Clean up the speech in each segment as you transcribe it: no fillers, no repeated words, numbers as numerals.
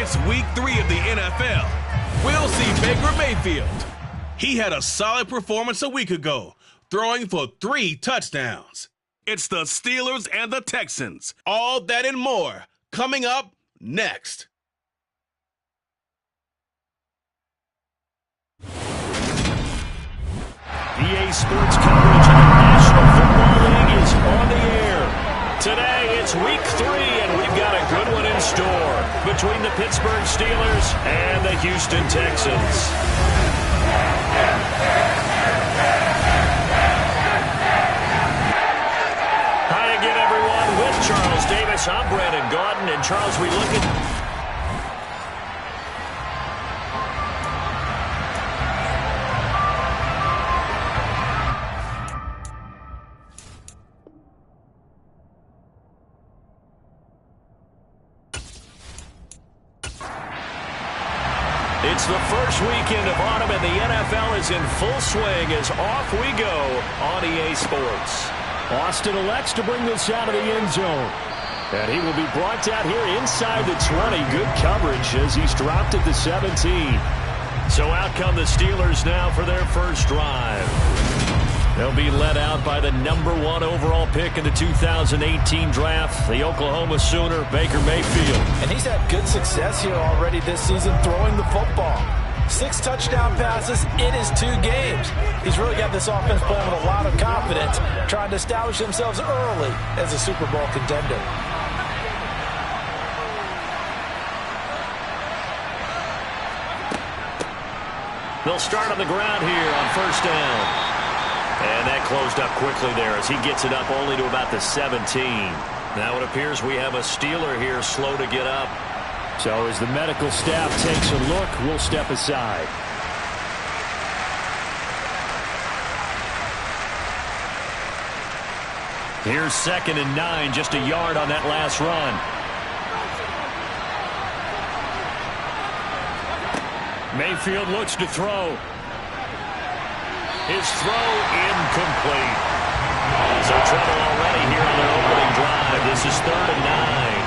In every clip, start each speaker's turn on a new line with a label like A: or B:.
A: It's week 3 of the NFL. We'll see Baker Mayfield. He had a solid performance a week ago, throwing for 3 touchdowns. It's the Steelers and the Texans. All that and more coming up next.
B: EA Sports coverage of the National Football League is on the air. Today, it's week 3, and we've got a good one in store between the Pittsburgh Steelers and the Houston Texans. Hi again, everyone. With Charles Davis, I'm Brandon Gaudin. And Charles, we look at... It's the first weekend of autumn, and the NFL is in full swing as off we go on EA Sports. Austin elects to bring this out of the end zone. And he will be brought out here inside the 20. Good coverage as he's dropped at the 17. So out come the Steelers now for their first drive. They'll be led out by the #1 overall pick in the 2018 draft, the Oklahoma Sooner, Baker Mayfield.
C: And he's had good success here already this season throwing the football. 6 touchdown passes in his 2 games. He's really got this offense playing with a lot of confidence, trying to establish themselves early as a Super Bowl contender.
B: They'll start on the ground here on first down. And that closed up quickly there as he gets it up only to about the 17. Now it appears we have a Steeler here slow to get up. So as the medical staff takes a look, we'll step aside. Here's 2nd and 9, just a yard on that last run. Mayfield looks to throw. His throw incomplete. So trouble already here on their opening drive. This is 3rd and 9.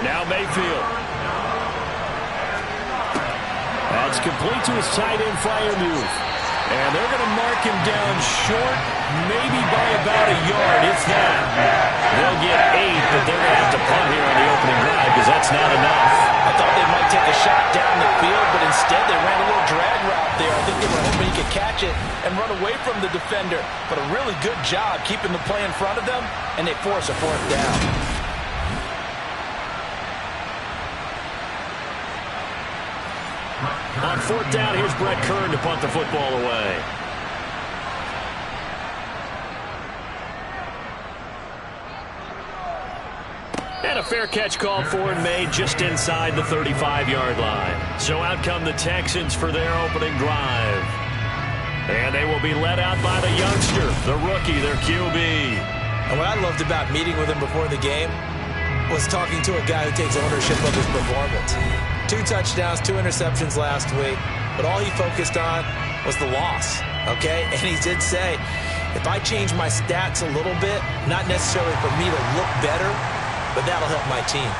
B: Now Mayfield. That's complete to his tight end Freiermuth. And they're going to mark him down short, maybe by about a yard, if that. They'll get 8, but they're going to have to punt here on the opening drive because that's not enough.
C: I thought they might take a shot down the field, but instead they ran a little drag route there. I think they were hoping he could catch it and run away from the defender. But a really good job keeping the play in front of them, and they force a 4th down.
B: On 4th down, here's Brett Kern to punt the football away. And a fair catch called for and made just inside the 35-yard line. So out come the Texans for their opening drive. And they will be led out by the youngster, the rookie, their QB.
C: And what I loved about meeting with him before the game was talking to a guy who takes ownership of his performance. 2 touchdowns, 2 interceptions last week, but all he focused on was the loss, okay? And he did say, if I change my stats a little bit, not necessarily for me to look better, but that'll help my team.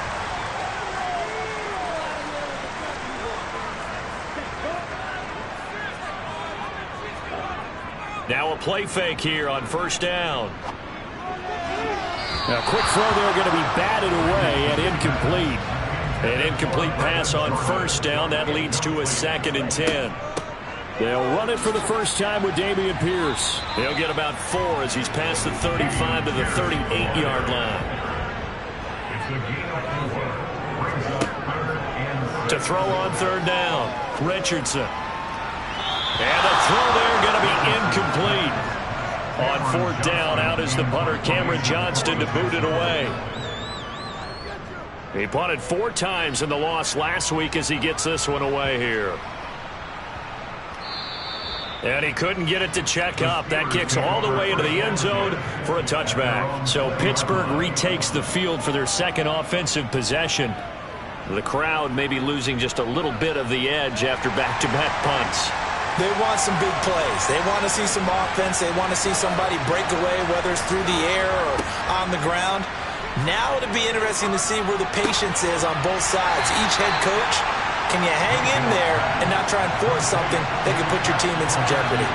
B: Now a play fake here on first down. A quick throw there going to be batted away and incomplete. An incomplete pass on first down. That leads to a 2nd and 10. They'll run it for the first time with Dameon Pierce. They'll get about 4 as he's past the 35 to the 38-yard line. To throw on 3rd down, Richardson. And the throw there going to be incomplete. On 4th down, out is the punter, Cameron Johnston, to boot it away. He punted 4 times in the loss last week as he gets this one away here. And he couldn't get it to check up. That kicks all the way into the end zone for a touchback. So Pittsburgh retakes the field for their 2nd offensive possession. The crowd may be losing just a little bit of the edge after back-to-back punts.
C: They want some big plays. They want to see some offense. They want to see somebody break away, whether it's through the air or on the ground. Now it'll be interesting to see where the patience is on both sides. Each head coach, can you hang in there and not try and force something that could put your team in some jeopardy?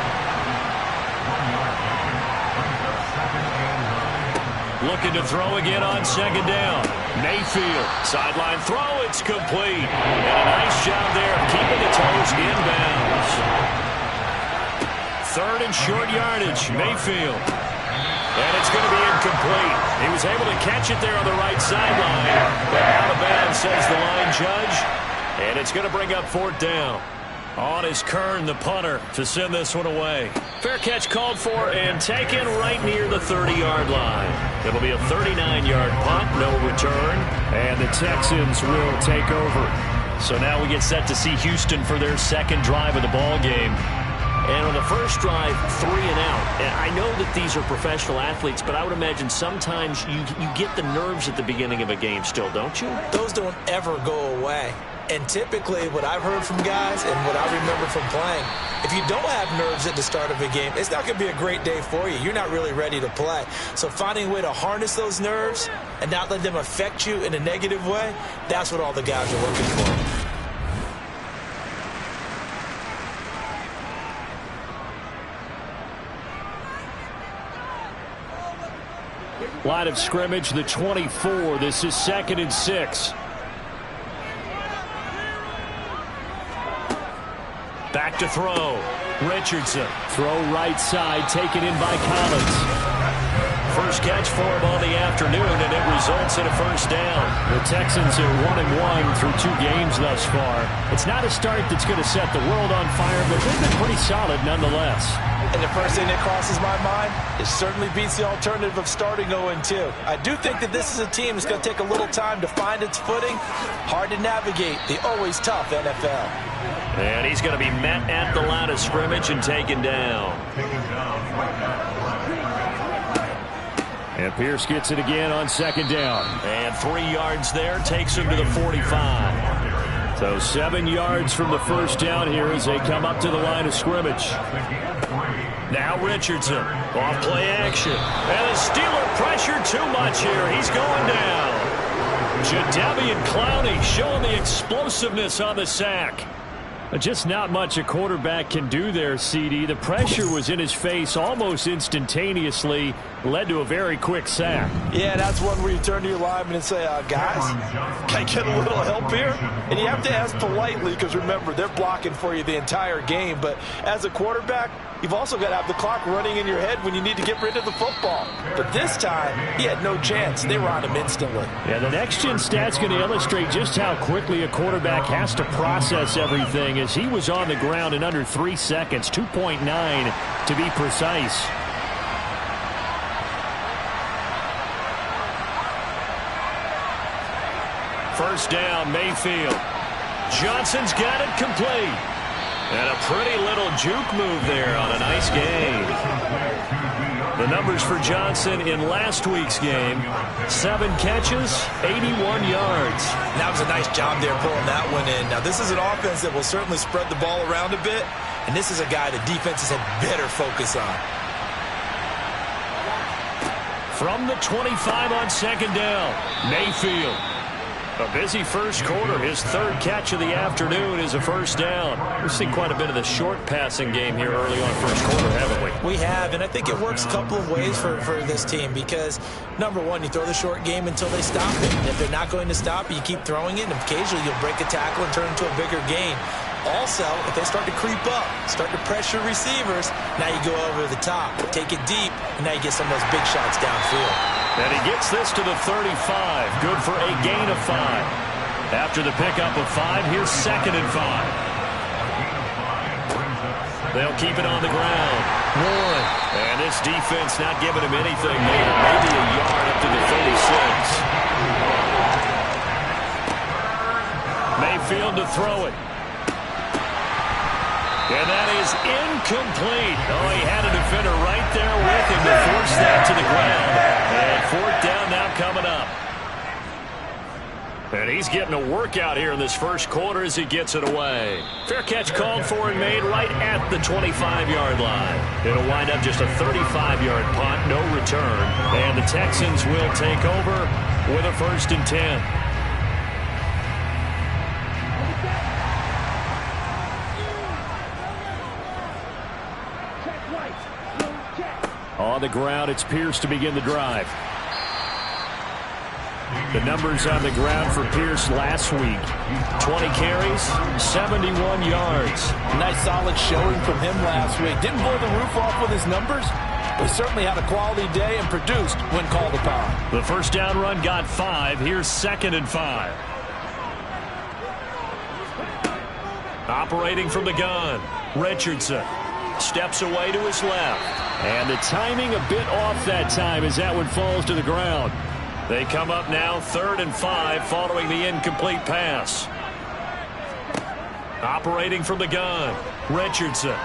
B: Looking to throw again on second down. Mayfield, sideline throw, it's complete. And a nice job there of keeping the toes inbounds. Third and short yardage, Mayfield. And it's going to be incomplete. He was able to catch it there on the right sideline. But out of bounds, says the line judge. And it's going to bring up fourth down. On is Kern, the punter, to send this one away. Fair catch called for and taken right near the 30-yard line. It'll be a 39-yard punt, no return. And the Texans will take over. So now we get set to see Houston for their second drive of the ball game. And on the first drive, 3 and out. And I know that these are professional athletes, but I would imagine sometimes you get the nerves at the beginning of a game still, don't you?
C: Those don't ever go away. And typically what I've heard from guys and what I remember from playing, if you don't have nerves at the start of a game, it's not going to be a great day for you. You're not really ready to play. So finding a way to harness those nerves and not let them affect you in a negative way, that's what all the guys are looking for.
B: Line of scrimmage, the 24. This is 2nd and 6. Back to throw. Richardson. Throw right side, taken in by Collins. First catch for him on the afternoon, and it results in a first down. The Texans are 1-1 through 2 games thus far. It's not a start that's going to set the world on fire, but they've been pretty solid nonetheless.
C: And the first thing that crosses my mind, it certainly beats the alternative of starting 0-2. I do think that this is a team that's going to take a little time to find its footing. Hard to navigate the always tough NFL.
B: And he's going to be met at the line of scrimmage and taken down. And Pierce gets it again on second down. And 3 yards there, takes him to the 45. So 7 yards from the first down here as they come up to the line of scrimmage. Now Richardson, off play action. And the Steeler pressure too much here. He's going down. Jadeveon Clowney showing the explosiveness on the sack. Just not much a quarterback can do there, CD. The pressure was in his face almost instantaneously, led to a very quick sack.
C: Yeah, that's one where you turn to your lineman and say, guys, can I get a little help here? And you have to ask politely because, remember, they're blocking for you the entire game. But as a quarterback, you've also got to have the clock running in your head when you need to get rid of the football. But this time, he had no chance. They were on him instantly.
B: Yeah, the next-gen stat's going to illustrate just how quickly a quarterback has to process everything, as he was on the ground in under 3 seconds, 2.9 to be precise. First down, Mayfield. Johnson's got it complete. And a pretty little juke move there on a nice gain. The numbers for Johnson in last week's game: 7 catches, 81 yards.
C: That was a nice job there pulling that one in. Now, this is an offense that will certainly spread the ball around a bit, and this is a guy the defenses had better focus on.
B: From the 25 on second down, Mayfield. A busy first quarter. His 3rd catch of the afternoon is a first down. We've seen quite a bit of the short passing game here early on first quarter, haven't we?
C: We have, and I think it works a couple of ways for this team because, number one, you throw the short game until they stop it. And if they're not going to stop it, you keep throwing it, and occasionally you'll break a tackle and turn it into a bigger gain. Also, if they start to creep up, start to pressure receivers, now you go over the top, take it deep, and now you get some of those big shots downfield.
B: And he gets this to the 35. Good for a gain of 5. After the pickup of 5, here's 2nd and 5. They'll keep it on the ground. 1. And this defense not giving him anything there. Maybe a yard up to the 36. Mayfield to throw it. And that is incomplete. Oh, he had a defender right there with him to force that to the ground. And 4th down now coming up. And he's getting a workout here in this first quarter as he gets it away. Fair catch called for and made right at the 25-yard line. It'll wind up just a 35-yard punt, no return. And the Texans will take over with a 1st and 10. On the ground, it's Pierce to begin the drive. The numbers on the ground for Pierce last week. 20 carries, 71 yards.
C: Nice solid showing from him last week. Didn't blow the roof off with his numbers, but he certainly had a quality day and produced when called upon.
B: The first down run got 5. Here's 2nd and 5. Operating from the gun, Richardson steps away to his left. And the timing a bit off that time as that one falls to the ground. They come up now 3rd and 5 following the incomplete pass. Operating from the gun, Richardson.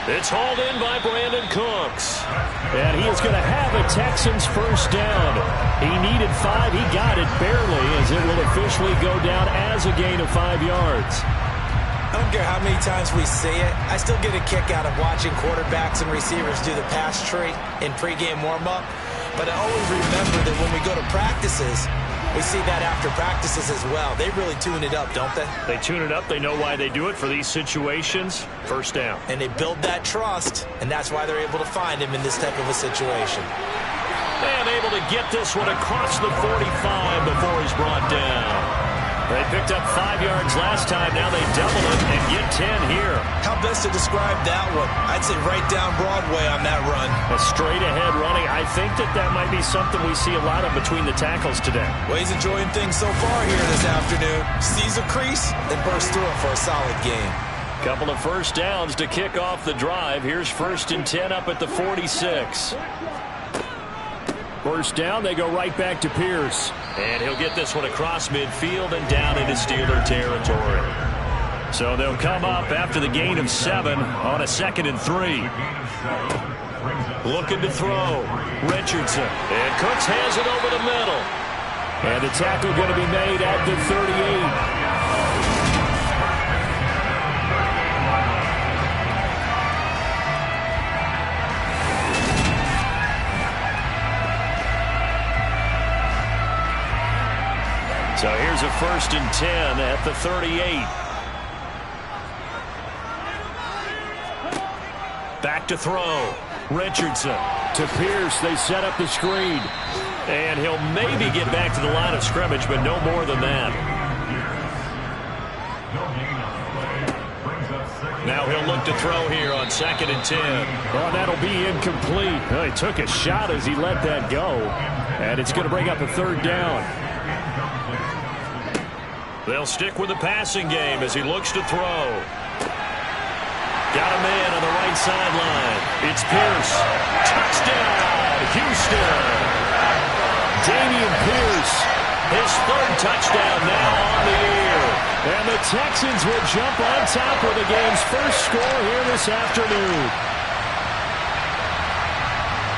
B: It's hauled in by Brandon Cooks. And he is going to have a Texans first down. He needed 5. He got it barely as it will officially go down as a gain of 5 yards.
C: I don't care how many times we see it. I still get a kick out of watching quarterbacks and receivers do the pass tree in pregame warm-up. But I always remember that when we go to practices, we see that after practices as well. They really tune it up, don't they?
B: They tune it up. They know why they do it for these situations. First down.
C: And they build that trust, and that's why they're able to find him in this type of a situation.
B: And able to get this one across the 45 before he's brought down. They picked up 5 yards last time. Now they double it and get 10 here.
C: How best to describe that one? I'd say right down Broadway on that run.
B: A straight-ahead running. I think that might be something we see a lot of between the tackles today.
C: Well, he's enjoying things so far here this afternoon. Sees a crease and bursts through it for a solid game.
B: Couple of first downs to kick off the drive. Here's 1st and 10 up at the 46. First down, they go right back to Pierce. And he'll get this one across midfield and down into Steeler territory. So they'll come up after the gain of 7 on a 2nd and 3. Looking to throw. Richardson. And Cooks has it over the middle. And the tackle going to be made at the 38. So here's a 1st and 10 at the 38. Back to throw. Richardson to Pierce. They set up the screen. And he'll maybe get back to the line of scrimmage, but no more than that. Now he'll look to throw here on 2nd and 10. Oh, that'll be incomplete. Well, he took a shot as he let that go. And it's going to bring up a 3rd down. They'll stick with the passing game as he looks to throw. Got a man on the right sideline. It's Pierce. Touchdown, Houston. Damian Pierce, his 3rd touchdown now on the year. And the Texans will jump on top with the game's first score here this afternoon.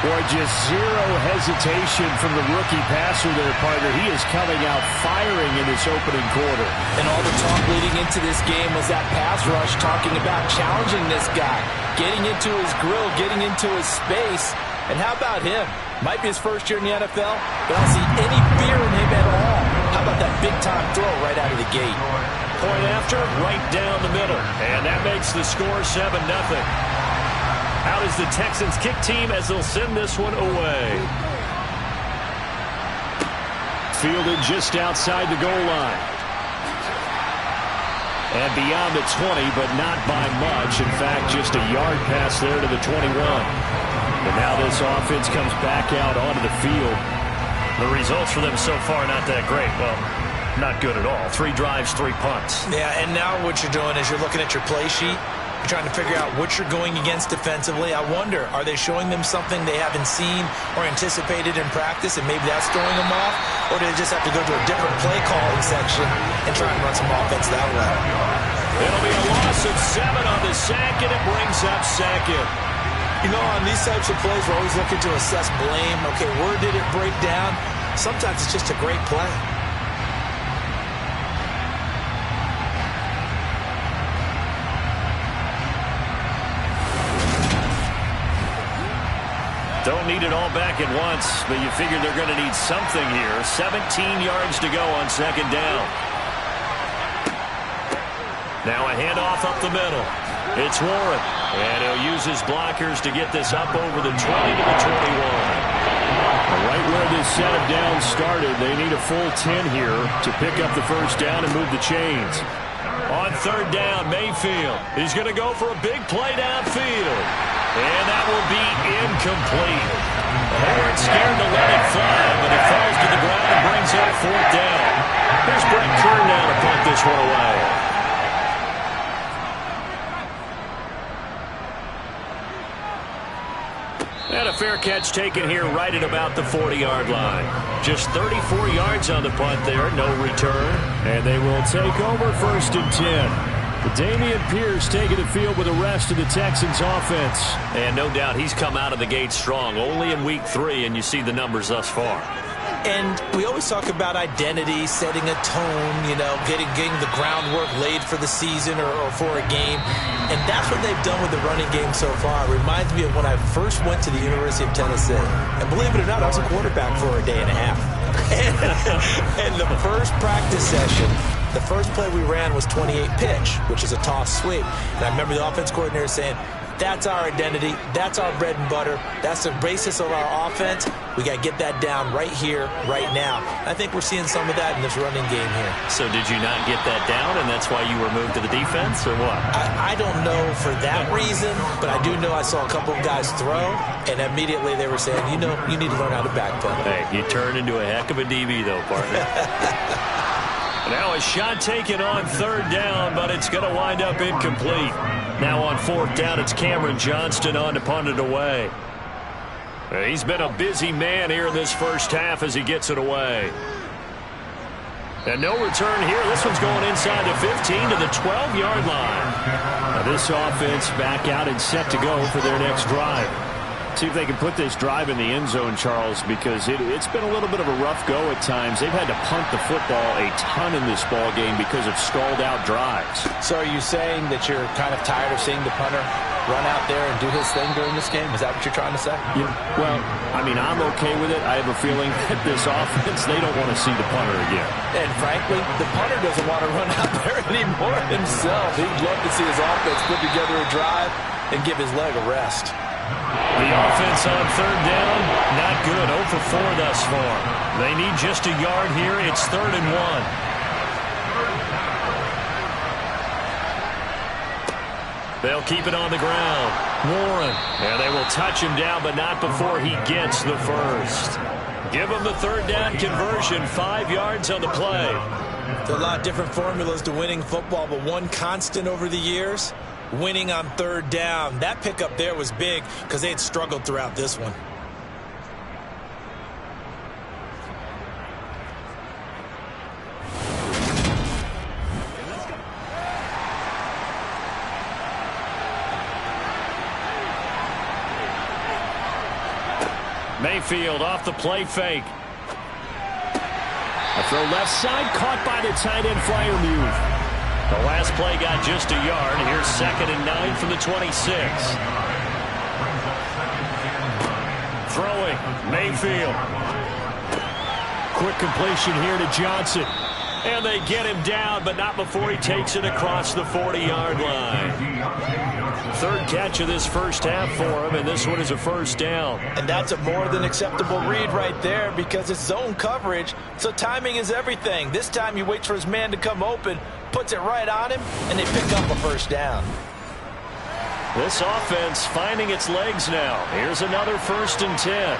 B: Boy, just zero hesitation from the rookie passer there, partner. He is coming out firing in this opening quarter.
C: And all the talk leading into this game was that pass rush, talking about challenging this guy, getting into his grill, getting into his space. And how about him? Might be his first year in the NFL, but I don't see any fear in him at all. How about that big-time throw right out of the gate?
B: Point after, right down the middle. And that makes the score 7-0. Out is the Texans kick team as they'll send this one away. Fielded just outside the goal line. And beyond the 20, but not by much. In fact, just a yard pass there to the 21. And now this offense comes back out onto the field. The results for them so far not that great. Well, not good at all. 3 drives, 3 punts.
C: Yeah, and now what you're doing is you're looking at your play sheet. You're trying to figure out what you're going against defensively. I wonder, are they showing them something they haven't seen or anticipated in practice, and maybe that's throwing them off? Or do they just have to go to a different play calling section and try and run some offense that way?
B: It'll be a loss of 7 on the sack, and it brings up 2nd.
C: You know, on these types of plays, we're always looking to assess blame. Okay, where did it break down? Sometimes it's just a great play.
B: Don't need it all back at once, but you figure they're going to need something here. 17 yards to go on second down. Now a handoff up the middle. It's Warren, and he'll use his blockers to get this up over the 20 to the 21.
D: Right where this set of downs started, they need a full 10 here to pick up the first down and move the chains.
B: On third down, Mayfield is going to go for a big play downfield. And that will be incomplete. They weren't scared to let it fly, but it falls to the ground and brings up fourth down. Here's Brett Kern now to punt this one away. And a fair catch taken here right at about the 40-yard line. Just 34 yards on the punt there, no return.
D: And they will take over first and 10. Damian Pierce taking the field with the rest of the Texans offense.
B: And no doubt he's come out of the gate strong, only in week 3, and you see the numbers thus far.
C: And we always talk about identity, setting a tone, you know, getting the groundwork laid for the season or for a game. And that's what they've done with the running game so far. It reminds me of when I first went to the University of Tennessee. And believe it or not, I was a quarterback for a day and a half. And the first practice session, the first play we ran was 28 pitch, which is a toss sweep. And I remember the offense coordinator saying, that's our identity. That's our bread and butter. That's the basis of our offense. We got to get that down right here, right now. I think we're seeing some of that in this running game here.
B: So did you not get that down, and that's why you were moved to the defense, or what?
C: I don't know for that reason, but I do know I saw a couple of guys throw, and immediately they were saying, you know, you need to learn how to backpedal.
B: Hey, you turned into a heck of a DB, though, partner. Now a shot taken on third down, but it's going to wind up incomplete. Now on fourth down, it's Cameron Johnston on to punt it away. He's been a busy man here in this first half as he gets it away. And no return here. This one's going inside the 15 to the 12-yard line.
D: Now this offense back out and set to go for their next drive. See if they can put this drive in the end zone, Charles, because it's been a little bit of a rough go at times. They've had to punt the football a ton in this ball game because of stalled-out drives.
E: So are you saying that you're kind of tired of seeing the punter run out there and do his thing during this game? Is that what you're trying to say?
D: Yeah, well, I mean, I'm okay with it. I have a feeling that this offense, they don't want to see the punter again.
E: And frankly, the punter doesn't want to run out there anymore himself. He'd love to see his offense put together a drive and give his leg a rest.
B: The offense on third down, not good. 0 for 4 thus far. They need just a yard here. It's 3rd and 1. They'll keep it on the ground. Warren. And they will touch him down, but not before he gets the first. Give him the third down conversion. 5 yards on the play.
C: There are a lot of different formulas to winning football, but one constant over the years, winning on third down. That pickup there was big because they had struggled throughout this one.
B: Mayfield off the play fake.
D: A throw left side, caught by the tight end Freiermuth.
B: The last play got just a yard. Here's 2nd and 9 from the 26. Throwing, Mayfield.
D: Quick completion here to Johnson.
B: And they get him down, but not before he takes it across the 40-yard line. Third catch of this first half for him, and this one is a first down.
C: And that's a more than acceptable read right there because it's zone coverage, so timing is everything. This time he waits for his man to come open, puts it right on him, and they pick up a first down.
B: This offense finding its legs now. Here's another 1st and 10.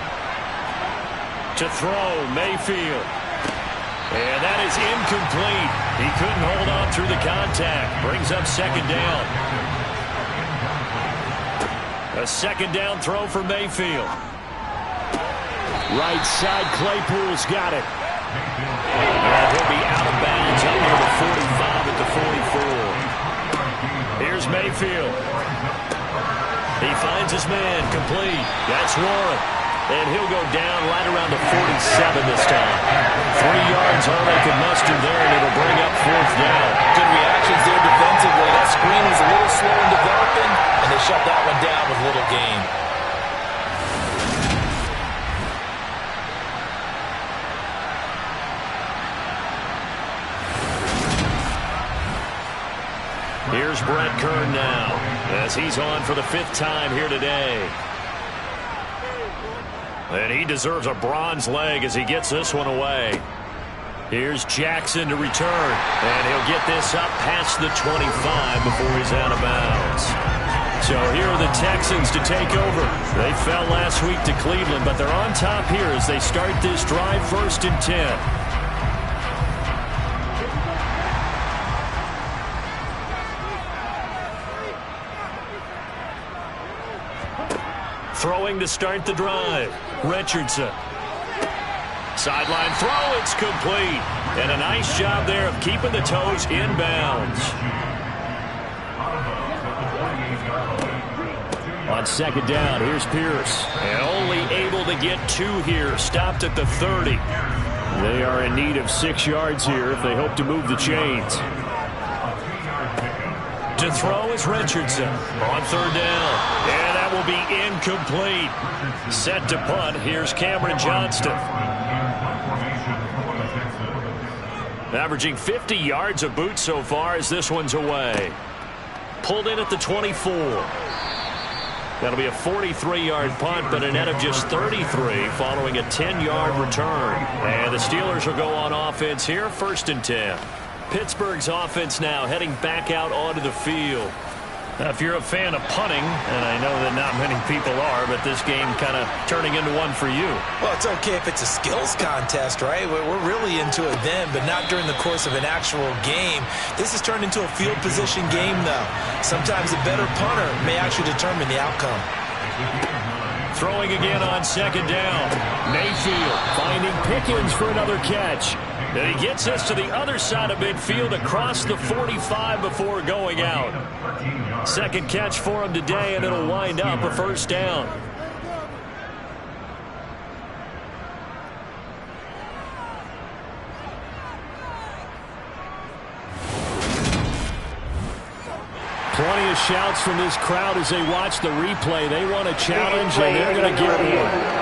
B: To throw, Mayfield. And that is incomplete. He couldn't hold on through the contact. Brings up 2nd down. A 2nd down throw for Mayfield.
D: Right side, Claypool's got it.
B: And he'll be out of bounds up near the 45 at the 44. Here's Mayfield. He finds his man, complete. That's Warren. And he'll go down right around the 47 this time. 3 yards all they could muster there, and it'll bring up 4th down.
C: Good reactions there defensively. That screen was a little slow in developing, and they shut that one down with little gain.
B: Here's Brett Kern now, as he's on for the 5th time here today. And he deserves a bronze leg as he gets this one away. Here's Jackson to return, and he'll get this up past the 25 before he's out of bounds. So here are the Texans to take over. They fell last week to Cleveland, but they're on top here as they start this drive 1st and 10. Throwing to start the drive, Richardson. Sideline throw, it's complete. And a nice job there of keeping the toes in bounds. On 2nd down, here's Pierce. And only able to get 2 here, stopped at the 30. They are in need of 6 yards here if they hope to move the chains. To throw is Richardson on 3rd down. And that will be incomplete. Set to punt, here's Cameron Johnston. Averaging 50 yards a boot so far as this one's away. Pulled in at the 24. That'll be a 43-yard punt, but a net of just 33 following a 10-yard return. And the Steelers will go on offense here, 1st and 10. Pittsburgh's offense now heading back out onto the field. Now, if you're a fan of punting, and I know that not many people are, but this game kind of turning into one for you.
C: Well, it's okay if it's a skills contest, right? We're really into it then, but not during the course of an actual game. This has turned into a field position game, though. Sometimes a better punter may actually determine the outcome.
B: Throwing again on 2nd down. Mayfield finding Pickens for another catch. And he gets us to the other side of midfield across the 45 before going out. 2nd catch for him today, and it'll wind up a 1st down. Plenty of shouts from this crowd as they watch the replay. They want a challenge, and they're going to get one.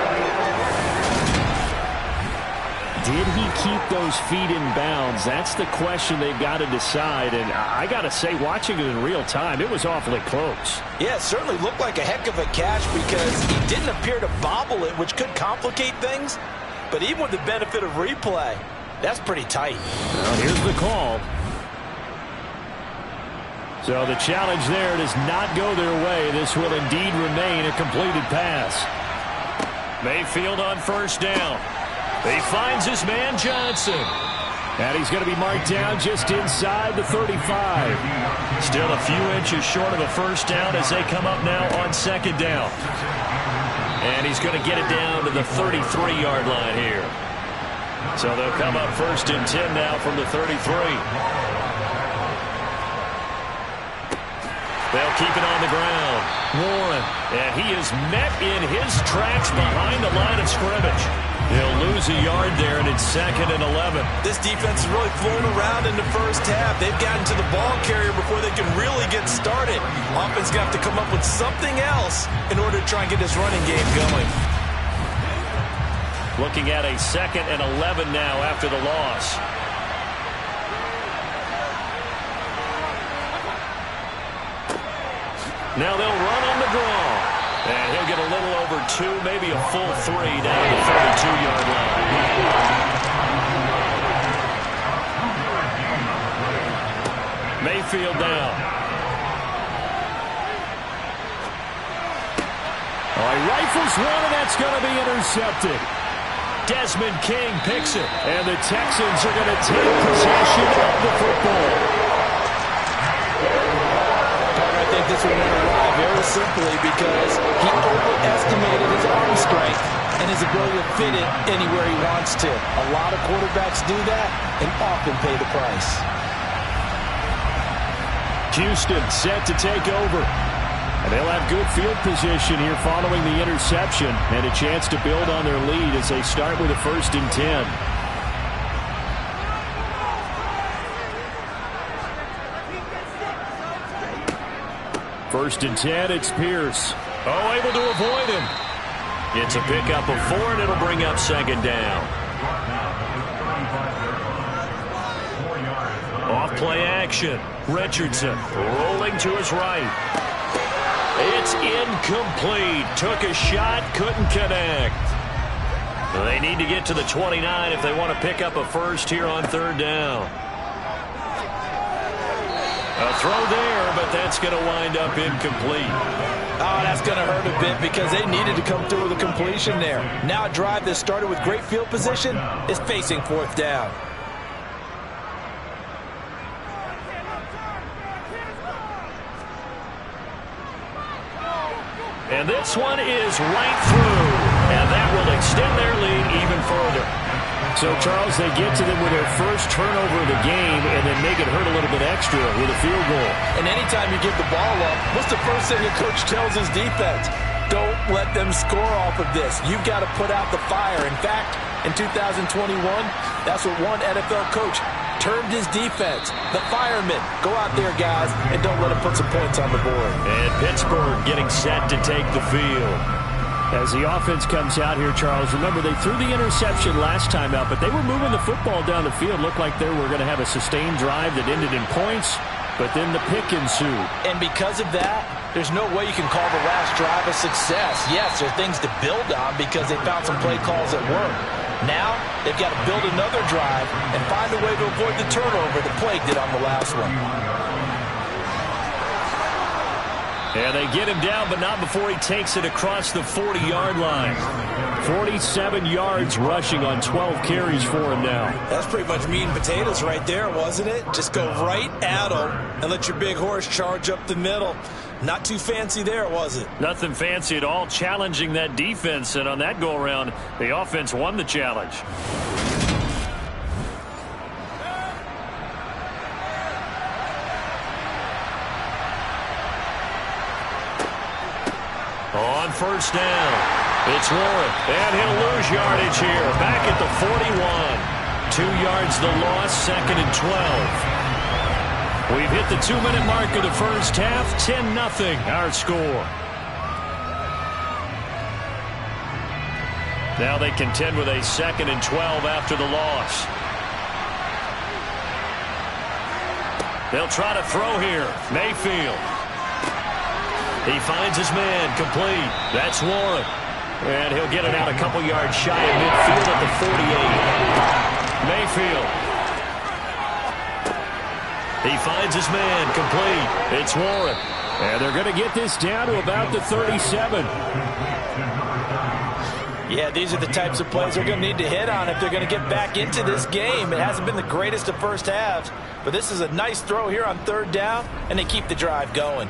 B: Did he keep those feet in bounds? That's the question they've got to decide. And I got to say, watching it in real time, it was awfully close.
C: Yeah, it certainly looked like a heck of a catch because he didn't appear to bobble it, which could complicate things. But even with the benefit of replay, that's pretty tight.
B: Well, here's the call. So the challenge there does not go their way. This will indeed remain a completed pass. Mayfield on 1st down. He finds his man Johnson. And he's going to be marked down just inside the 35. Still a few inches short of a 1st down as they come up now on 2nd down. And he's going to get it down to the 33-yard line here. So they'll come up 1st and 10 now from the 33. They'll keep it on the ground. Warren, and he is met in his tracks behind the line of scrimmage. He'll lose a yard there, and it's 2nd and 11.
C: This defense is really flown around in the 1st half. They've gotten to the ball carrier before they can really get started. Offense going to have to come up with something else in order to try and get this running game going.
B: Looking at a 2nd and 11 now after the loss. Now they'll run on the draw. And he'll get a little over 2, maybe a full 3 down the 32-yard line. Mayfield down. Oh, he rifles one, and that's going to be intercepted. Desmond King picks it. And the Texans are going to take possession of the football.
C: I think this will win alive very simply because he overestimated his arm strength and his ability to fit it anywhere he wants to. A lot of quarterbacks do that and often pay the price.
B: Houston set to take over. And they'll have good field position here following the interception and a chance to build on their lead as they start with a 1st and 10. 1st and 10, it's Pierce. Oh, able to avoid him. It's a pickup of 4, and it'll bring up 2nd down. Off Play action. Richardson rolling to his right. It's incomplete. Took a shot, couldn't connect. They need to get to the 29 if they want to pick up a first here on third down. A throw there, but that's going to wind up incomplete.
C: Oh, that's going to hurt a bit because they needed to come through with a completion there. Now a drive that started with great field position is facing fourth down.
B: And this one is right through, and that will extend their lead even further.
D: So, Charles, they get to them with their first turnover of the game and then make it hurt a little bit extra with a field goal.
C: And anytime you give the ball up, what's the first thing a coach tells his defense? Don't let them score off of this. You've got to put out the fire. In fact, in 2021, that's what one NFL coach termed his defense. The firemen. Go out there, guys, and don't let them put some points on the board.
B: And Pittsburgh getting set to take the field.
D: As the offense comes out here, Charles, remember they threw the interception last time out, but they were moving the football down the field. Looked like they were going to have a sustained drive that ended in points, but then the pick ensued.
C: And because of that, there's no way you can call the last drive a success. Yes, there are things to build on because they found some play calls that work. Now, they've got to build another drive and find a way to avoid the turnover that plagued it on the last one.
B: And they get him down, but not before he takes it across the 40-yard line. 47 yards rushing on 12 carries for him now.
C: That's pretty much meat and potatoes right there, wasn't it? Just go right at him and let your big horse charge up the middle. Not too fancy there, was it?
B: Nothing fancy at all, challenging that defense, and on that go-around, the offense won the challenge. On first down, it's Warren, and he'll lose yardage here. Back at the 41. 2 yards the loss, second and 12. We've hit the 2-minute mark of the first half, 10-0 our score. Now they contend with a second and 12 after the loss. They'll try to throw here. Mayfield. He finds his man, complete. That's Warren. And he'll get it out a couple yards shy of midfield at the 48. Mayfield. He finds his man, complete. It's Warren.
D: And they're going to get this down to about the 37.
C: Yeah, these are the types of plays they're going to need to hit on if they're going to get back into this game. It hasn't been the greatest of first halves, but this is a nice throw here on third down, and they keep the drive going.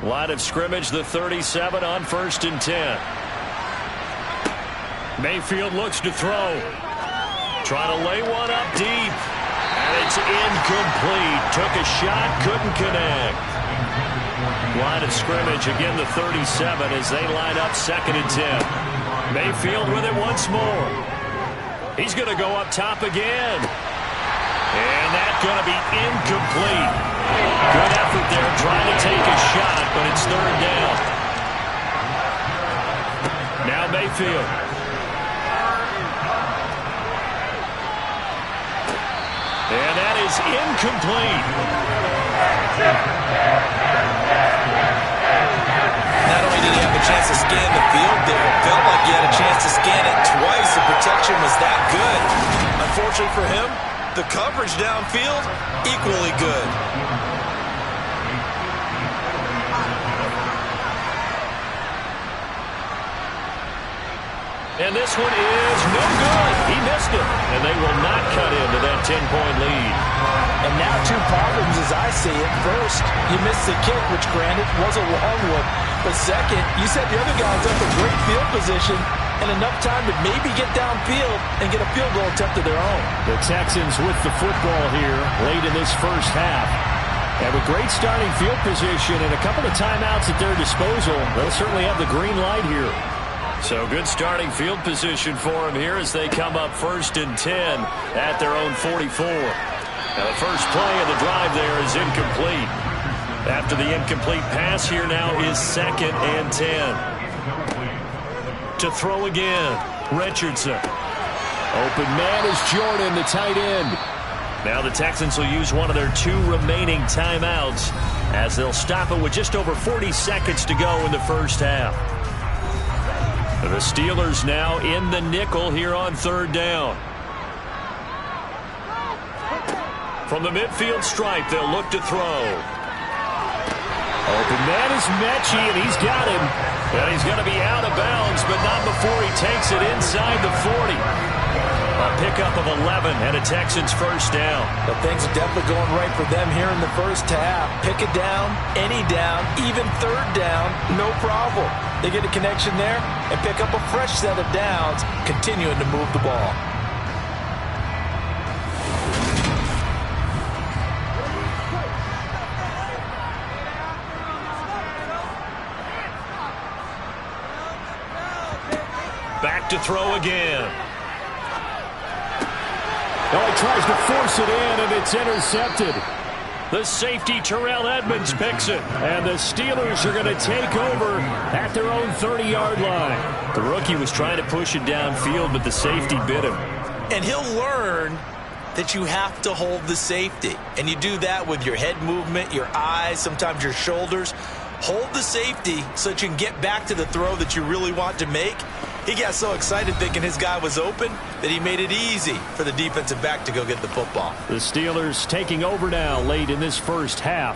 B: Line of scrimmage, the 37 on 1st and 10. Mayfield looks to throw. Trying to lay one up deep. And it's incomplete. Took a shot, couldn't connect. Line of scrimmage, again the 37 as they line up 2nd and 10. Mayfield with it once more. He's going to go up top again. And that's going to be incomplete. Good effort there, trying to take a shot, but it's third down. Now Mayfield. And that is incomplete.
C: Not only did he have a chance to scan the field there, it felt like he had a chance to scan it twice. The protection was that good. Unfortunately for him, the coverage downfield, equally good.
B: And this one is no good. He missed it. And they will not cut into that 10-point lead.
C: And now 2 problems as I see it. First, you missed the kick, which granted was a long one. But second, you set the other guys up in great field position and enough time to maybe get downfield and get a field goal attempt of their own.
D: The Texans with the football here late in this first half. Have a great starting field position and a couple of timeouts at their disposal. They'll certainly have the green light here.
B: So good starting field position for them here as they come up 1st and 10 at their own 44. Now the first play of the drive there is incomplete. After the incomplete pass, here now is 2nd and 10. To throw again, Richardson. Open man is Jordan, the tight end. Now the Texans will use one of their 2 remaining timeouts as they'll stop it with just over 40 seconds to go in the first half. The Steelers now in the nickel here on 3rd down. From the midfield stripe, they'll look to throw. Open man is Mechie, and he's got him. And he's going to be out of bounds, but not before he takes it inside the 40. A pickup of 11 and a Texans first down.
C: But things are definitely going right for them here in the first half. Pick it down, any down, even 3rd down, no problem. They get a connection there and pick up a fresh set of downs, continuing to move the ball.
B: Back to throw again.
D: Oh, he tries to force it in, and it's intercepted.
B: The safety, Terrell Edmonds, picks it.
D: And the Steelers are going to take over at their own 30-yard line.
B: The rookie was trying to push it downfield, but the safety bit him.
C: And he'll learn that you have to hold the safety. And you do that with your head movement, your eyes, sometimes your shoulders. Hold the safety so that you can get back to the throw that you really want to make. He got so excited thinking his guy was open that he made it easy for the defensive back to go get the football.
D: The Steelers taking over now late in this first half.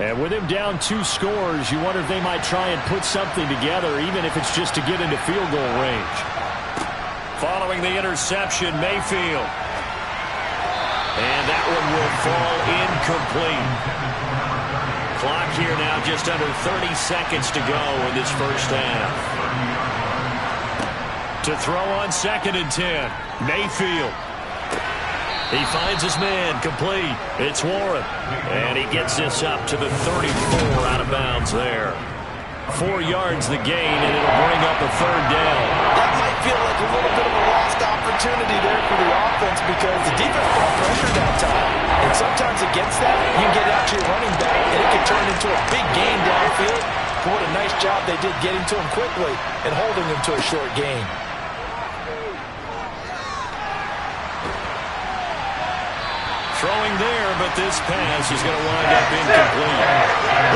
D: And with him down 2 scores, you wonder if they might try and put something together, even if it's just to get into field goal range.
B: Following the interception, Mayfield. And that one will fall incomplete. Clock here now just under 30 seconds to go in this first half. To throw on 2nd and 10. Mayfield. He finds his man, complete. It's Warren. And he gets this up to the 34 out of bounds there. 4 yards the gain, and it'll bring up a 3rd down.
C: That might feel like a little bit of a lost opportunity there for the offense because the defense brought pressure that time. And sometimes against that, you can get out to your running back, and it can turn into a big gain downfield. But what a nice job they did getting to him quickly and holding him to a short gain.
B: Throwing there, but this pass is going to wind up incomplete.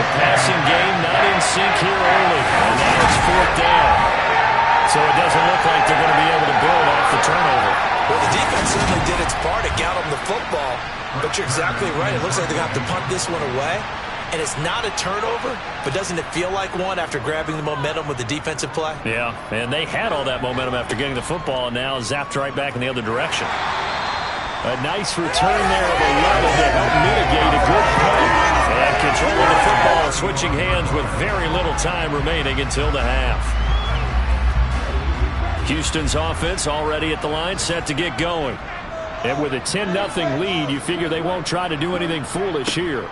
B: The passing game not in sync here early, and now it's 4th down. So it doesn't look like they're going to be able to build off the turnover.
C: Well, the defense certainly did its part. It got them the football, but you're exactly right. It looks like they're going to have to punt this one away, and it's not a turnover, but doesn't it feel like one after grabbing the momentum with the defensive play?
B: Yeah, and they had all that momentum after getting the football, and now zapped right back in the other direction.
D: A nice return there of 11 to help mitigate a good punt.
B: And controlling the football, switching hands with very little time remaining until the half. Houston's offense already at the line, set to get going.
D: And with a 10-0 lead, you figure they won't try to do anything foolish here.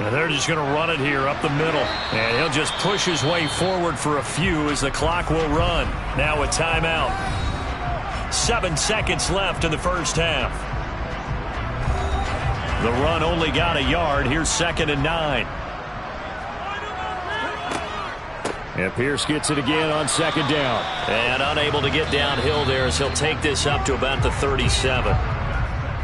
B: And they're just going to run it here up the middle. And he'll just push his way forward for a few as the clock will run. Now a timeout. 7 seconds left in the first half. The run only got a yard. Here's 2nd and 9.
D: And Pierce gets it again on 2nd down.
B: And unable to get downhill there as he'll take this up to about the 37.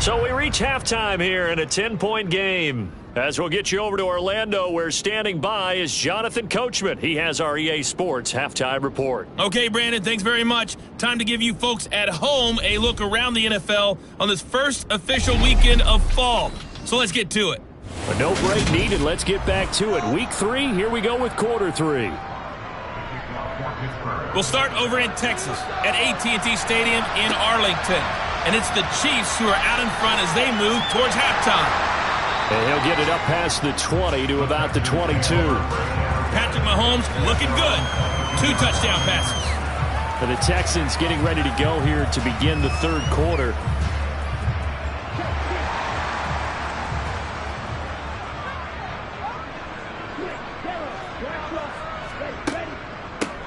B: So we reach halftime here in a 10-point game. As we'll get you over to Orlando, where standing by is Jonathan Coachman. He has our EA Sports halftime report.
A: Okay, Brandon, thanks very much. Time to give you folks at home a look around the NFL on this first official weekend of fall. So let's get to it.
D: But no break needed. Let's get back to it. Week 3, here we go with quarter 3.
A: We'll start over in Texas at AT&T Stadium in Arlington. And it's the Chiefs who are out in front as they move towards halftime.
D: And he'll get it up past the 20 to about the 22.
A: Patrick Mahomes looking good. 2 touchdown passes.
D: For the Texans getting ready to go here to begin the 3rd quarter.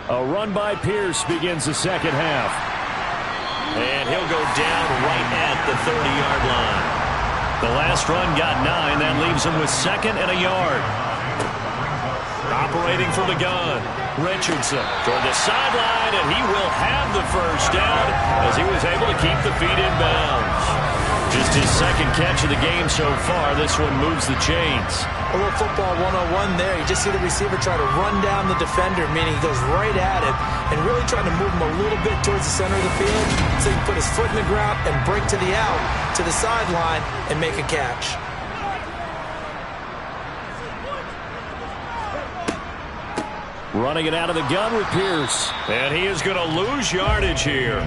D: A run by Pierce begins the 2nd half.
B: And he'll go down right at the 30-yard line. The last run got 9. That leaves him with 2nd and a yard. Operating from the gun, Richardson toward the sideline, and he will have the first down as he was able to keep the feet in bounds. Just his second catch of the game so far. This one moves the chains.
C: A little football 101 there. You just see the receiver try to run down the defender, meaning he goes right at him and really trying to move him a little bit towards the center of the field so he can put his foot in the ground and break to the out, to the sideline, and make a catch.
B: Running it out of the gun with Pierce. And he is going to lose yardage here.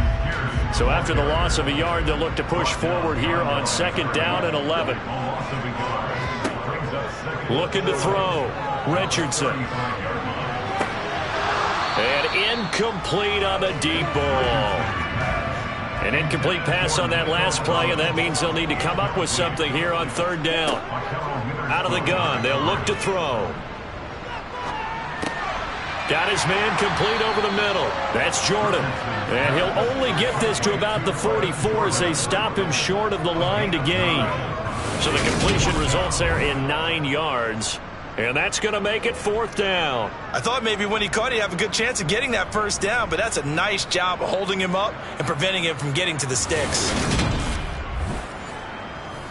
B: So after the loss of a yard, they'll look to push forward here on 2nd down and 11. Looking to throw. Richardson. And incomplete on the deep ball. An incomplete pass on that last play, and that means they'll need to come up with something here on 3rd down. Out of the gun, they'll look to throw. Got his man complete over the middle. That's Jordan. And he'll only get this to about the 44 as they stop him short of the line to gain. So the completion results there in 9 yards. And that's going to make it 4th down.
C: I thought maybe when he caught it, he'd have a good chance of getting that first down, but that's a nice job of holding him up and preventing him from getting to the sticks.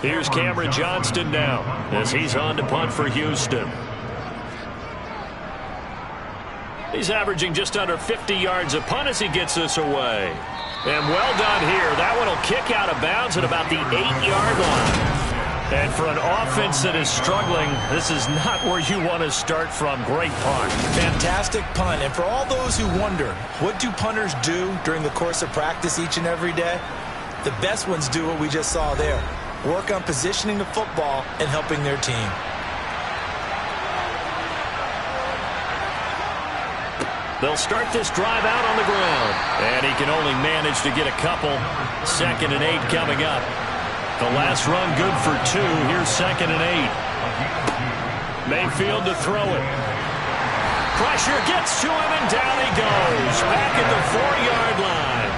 B: Here's Cameron Johnston now as he's on to punt for Houston. He's averaging just under 50 yards a punt as he gets this away. And well done here. That one will kick out of bounds at about the 8-yard line. And for an offense that is struggling, this is not where you want to start from. Great punt.
C: Fantastic punt. And for all those who wonder, what do punters do during the course of practice each and every day? The best ones do what we just saw there. Work on positioning the football and helping their team.
B: They'll start this drive out on the ground. And he can only manage to get a couple. 2nd and 8 coming up. The last run good for 2. Here's 2nd and 8. Mayfield to throw it. Pressure gets to him, and down he goes. Back at the 4-yard line.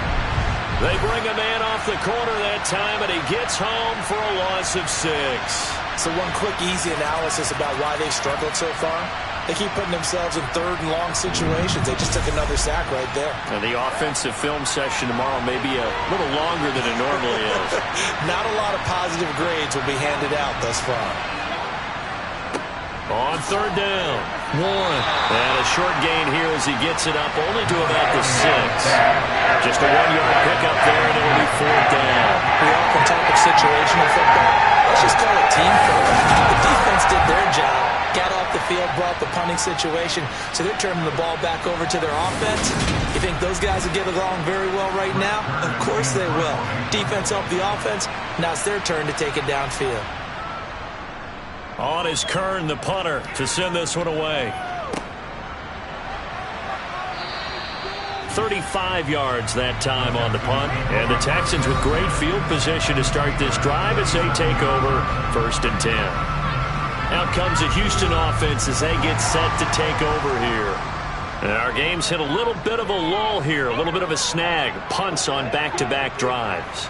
B: They bring a man off the corner that time, and he gets home for a loss of 6.
C: So one quick, easy analysis about why they struggled so far. They keep putting themselves in 3rd and long situations. They just took another sack right there.
B: And the offensive film session tomorrow may be a little longer than it normally is.
C: Not a lot of positive grades will be handed out thus far.
B: On 3rd down, Warren. And a short gain here as he gets it up only to about the 6. Just a 1-yard pickup there, and it'll be 4th down.
C: We often talk of situational football. Let's just call it team football. The defense did their job. Got off the field, brought the punting situation, so they're turning the ball back over to their offense. You think those guys will get along very well right now? Of course they will. Defense helped the offense. Now it's their turn to take it downfield.
B: On is Kern, the punter, to send this one away. 35 yards that time on the punt. And the Texans with great field position to start this drive as they take over 1st and 10. Out comes the Houston offense as they get set to take over here. And our game's hit a little bit of a lull here, a little bit of a snag. Punts on back-to-back drives.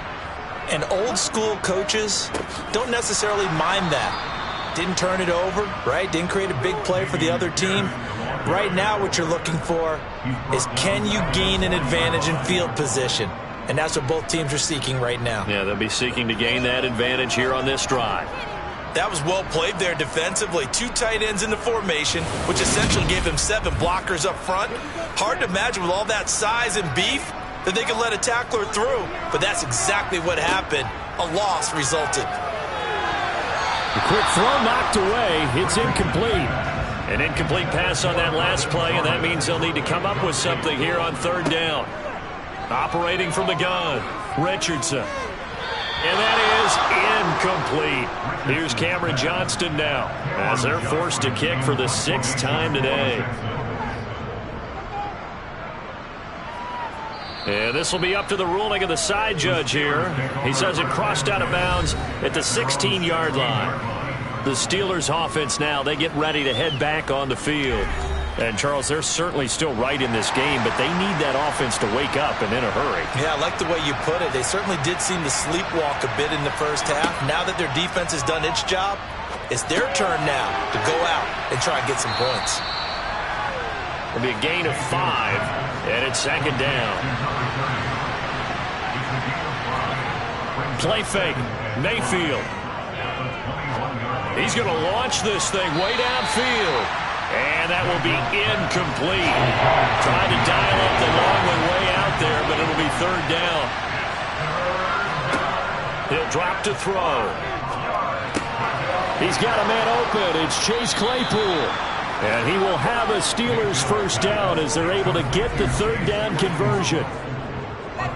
C: And old school coaches don't necessarily mind that. Didn't turn it over, right? Didn't create a big play for the other team. Right now what you're looking for is, can you gain an advantage in field position? And that's what both teams are seeking right now.
B: Yeah, they'll be seeking to gain that advantage here on this drive.
C: That was well played there defensively. 2 tight ends in the formation, which essentially gave them 7 blockers up front. Hard to imagine with all that size and beef that they could let a tackler through. But that's exactly what happened. A loss resulted.
B: A quick throw knocked away. It's incomplete. An incomplete pass on that last play, and that means they'll need to come up with something here on 3rd down. Operating from the gun, Richardson. And that is incomplete. Here's Cameron Johnston now as they're forced to kick for the 6th time today. And this will be up to the ruling of the side judge here. He says it crossed out of bounds at the 16-yard line. The Steelers offense now, they get ready to head back on the field. And, Charles, they're certainly still right in this game, but they need that offense to wake up and in a hurry.
C: Yeah, I like the way you put it. They certainly did seem to sleepwalk a bit in the first half. Now that their defense has done its job, it's their turn now to go out and try and get some points.
B: It'll be a gain of 5, and it's second down. Play fake. Mayfield. He's going to launch this thing way downfield. And that will be incomplete. Trying to dial up the long one way out there, but it'll be third down. He'll drop to throw. He's got a man open. It's Chase Claypool. And he will have a Steelers first down as they're able to get the third down conversion.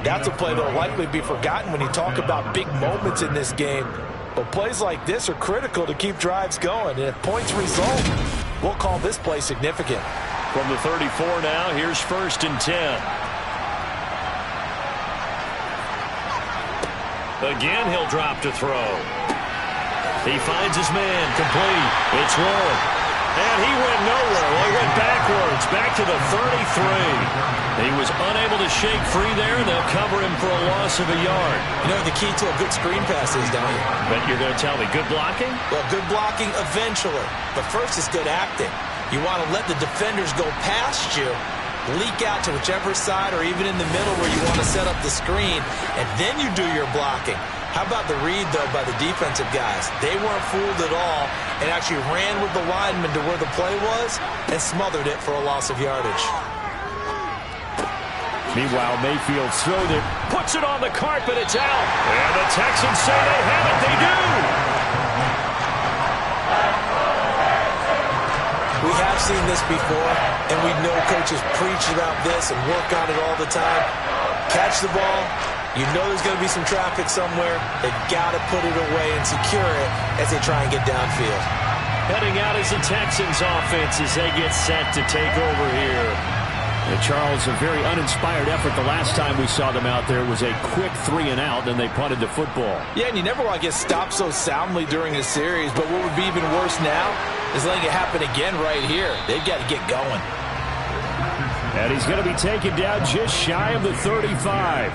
C: That's a play that will likely be forgotten when you talk about big moments in this game. But plays like this are critical to keep drives going. And if points result, we'll call this play significant.
B: From the 34 now, here's 1st and 10. Again, he'll drop to throw. He finds his man, complete. It's Warren. And he went nowhere. Well, he went backwards, back to the 33. He was unable to shake free there, and they'll cover him for a loss of a yard.
C: You know the key to a good screen pass is, don't you?
B: But you're going to tell me good blocking?
C: Well, good blocking eventually. But first is good acting. You want to let the defenders go past you, leak out to whichever side or even in the middle where you want to set up the screen, and then you do your blocking. How about the read, though, by the defensive guys? They weren't fooled at all and actually ran with the lineman to where the play was and smothered it for a loss of yardage.
B: Meanwhile, Mayfield throws it, puts it on the carpet, it's out. And the Texans say they have it. They do.
C: We have seen this before, and we know coaches preach about this and work on it all the time. Catch the ball. You know there's going to be some traffic somewhere. They've got to put it away and secure it as they try and get downfield.
B: Heading out is the Texans offense as they get set to take over here. And Charles, a very uninspired effort the last time we saw them out there was a quick 3-and-out, and they punted the football.
C: Yeah, and you never want to get stopped so soundly during a series, but what would be even worse now is letting it happen again right here. They've got to get going.
B: And he's going to be taken down just shy of the 35.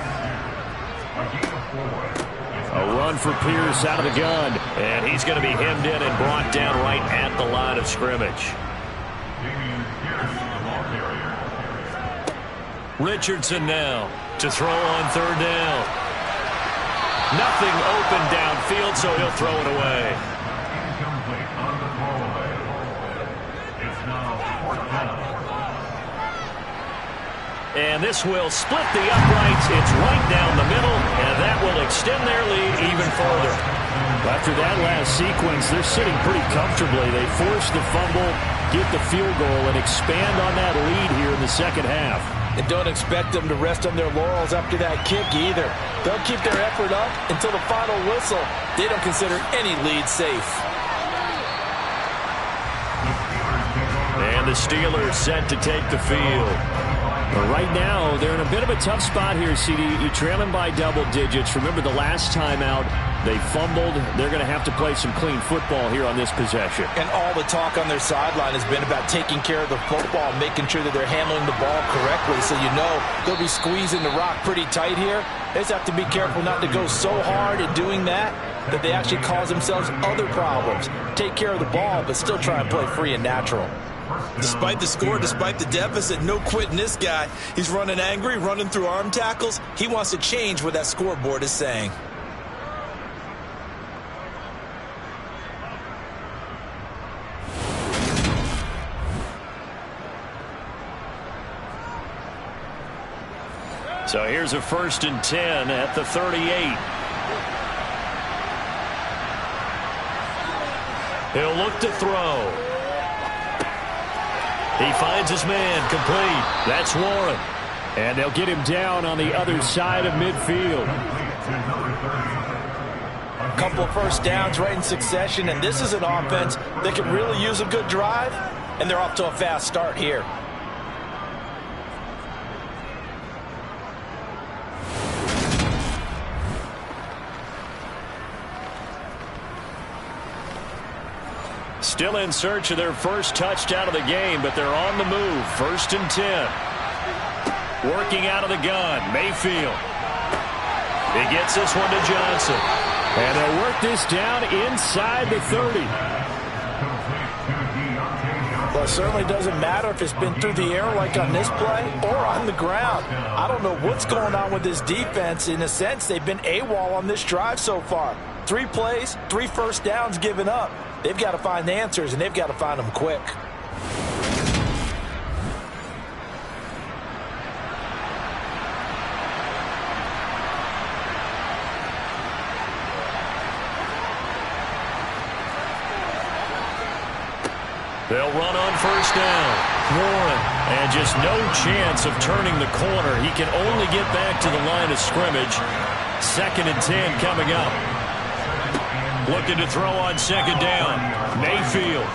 B: A run for Pierce out of the gun, and he's going to be hemmed in and brought down right at the line of scrimmage. Richardson now to throw on third down. Nothing open downfield, so he'll throw it away. And this will split the uprights. It's right down the middle, and that will extend their lead even further. After that last sequence, they're sitting pretty comfortably. They force the fumble, get the field goal, and expand on that lead here in the second half.
C: And don't expect them to rest on their laurels after that kick either. They'll keep their effort up until the final whistle. They don't consider any lead safe.
B: And the Steelers set to take the field. But right now, they're in a bit of a tough spot here, CD. You're trailing by double digits. Remember the last time out, they fumbled. They're going to have to play some clean football here on this possession.
C: And all the talk on their sideline has been about taking care of the football, making sure that they're handling the ball correctly. So you know they'll be squeezing the rock pretty tight here. They just have to be careful not to go so hard at doing that they actually cause themselves other problems. Take care of the ball, but still try and play free and natural. Despite the score, despite the deficit, no quitting this guy. He's running angry, running through arm tackles. He wants to change what that scoreboard is saying.
B: So here's a 1st and 10 at the 38. He'll look to throw. He finds his man, complete. That's Warren. And they'll get him down on the other side of midfield.
C: A couple of first downs right in succession, and this is an offense that can really use a good drive, and they're off to a fast start here.
B: Still in search of their first touchdown of the game, but they're on the move. 1st and 10. Working out of the gun, Mayfield. He gets this one to Johnson. And they'll work this down inside the 30.
C: Well, it certainly doesn't matter if it's been through the air like on this play or on the ground. I don't know what's going on with this defense. In a sense, they've been AWOL on this drive so far. 3 plays, 3 first downs given up. They've got to find answers, and they've got to find them quick.
B: They'll run on first down. Warren, and just no chance of turning the corner. He can only get back to the line of scrimmage. 2nd and 10 coming up. Looking to throw on 2nd down. Mayfield.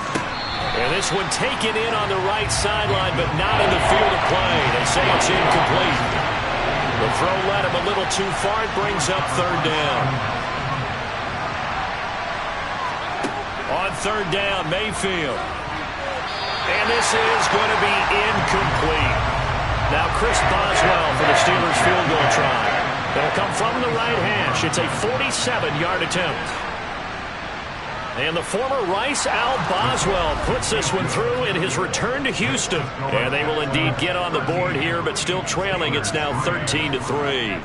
B: And this one taken in on the right sideline, but not in the field of play. They say it's incomplete. The throw led him a little too far. It brings up 3rd down. On 3rd down, Mayfield. And this is going to be incomplete. Now Chris Boswell for the Steelers field goal try. It'll come from the right hash. It's a 47-yard attempt. And the former Rice Al Boswell puts this one through in his return to Houston. And they will indeed get on the board here, but still trailing. It's now 13-3.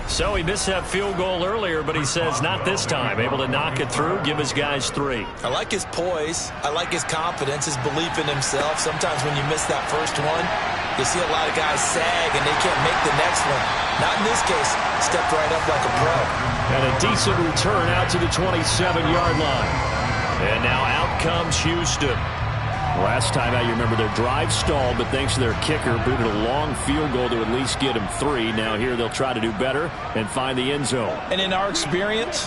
B: So he missed that field goal earlier, but he says not this time. Able to knock it through, give his guys 3.
C: I like his poise. I like his confidence, his belief in himself. Sometimes when you miss that first one, you see a lot of guys sag and they can't make the next one. Not in this case. Stepped right up like a pro.
B: And a decent return out to the 27-yard line. And now out comes Houston. Last time out, you remember their drive stalled, but thanks to their kicker, booted a long field goal to at least get him 3. Now here they'll try to do better and find the end zone.
C: And in our experience,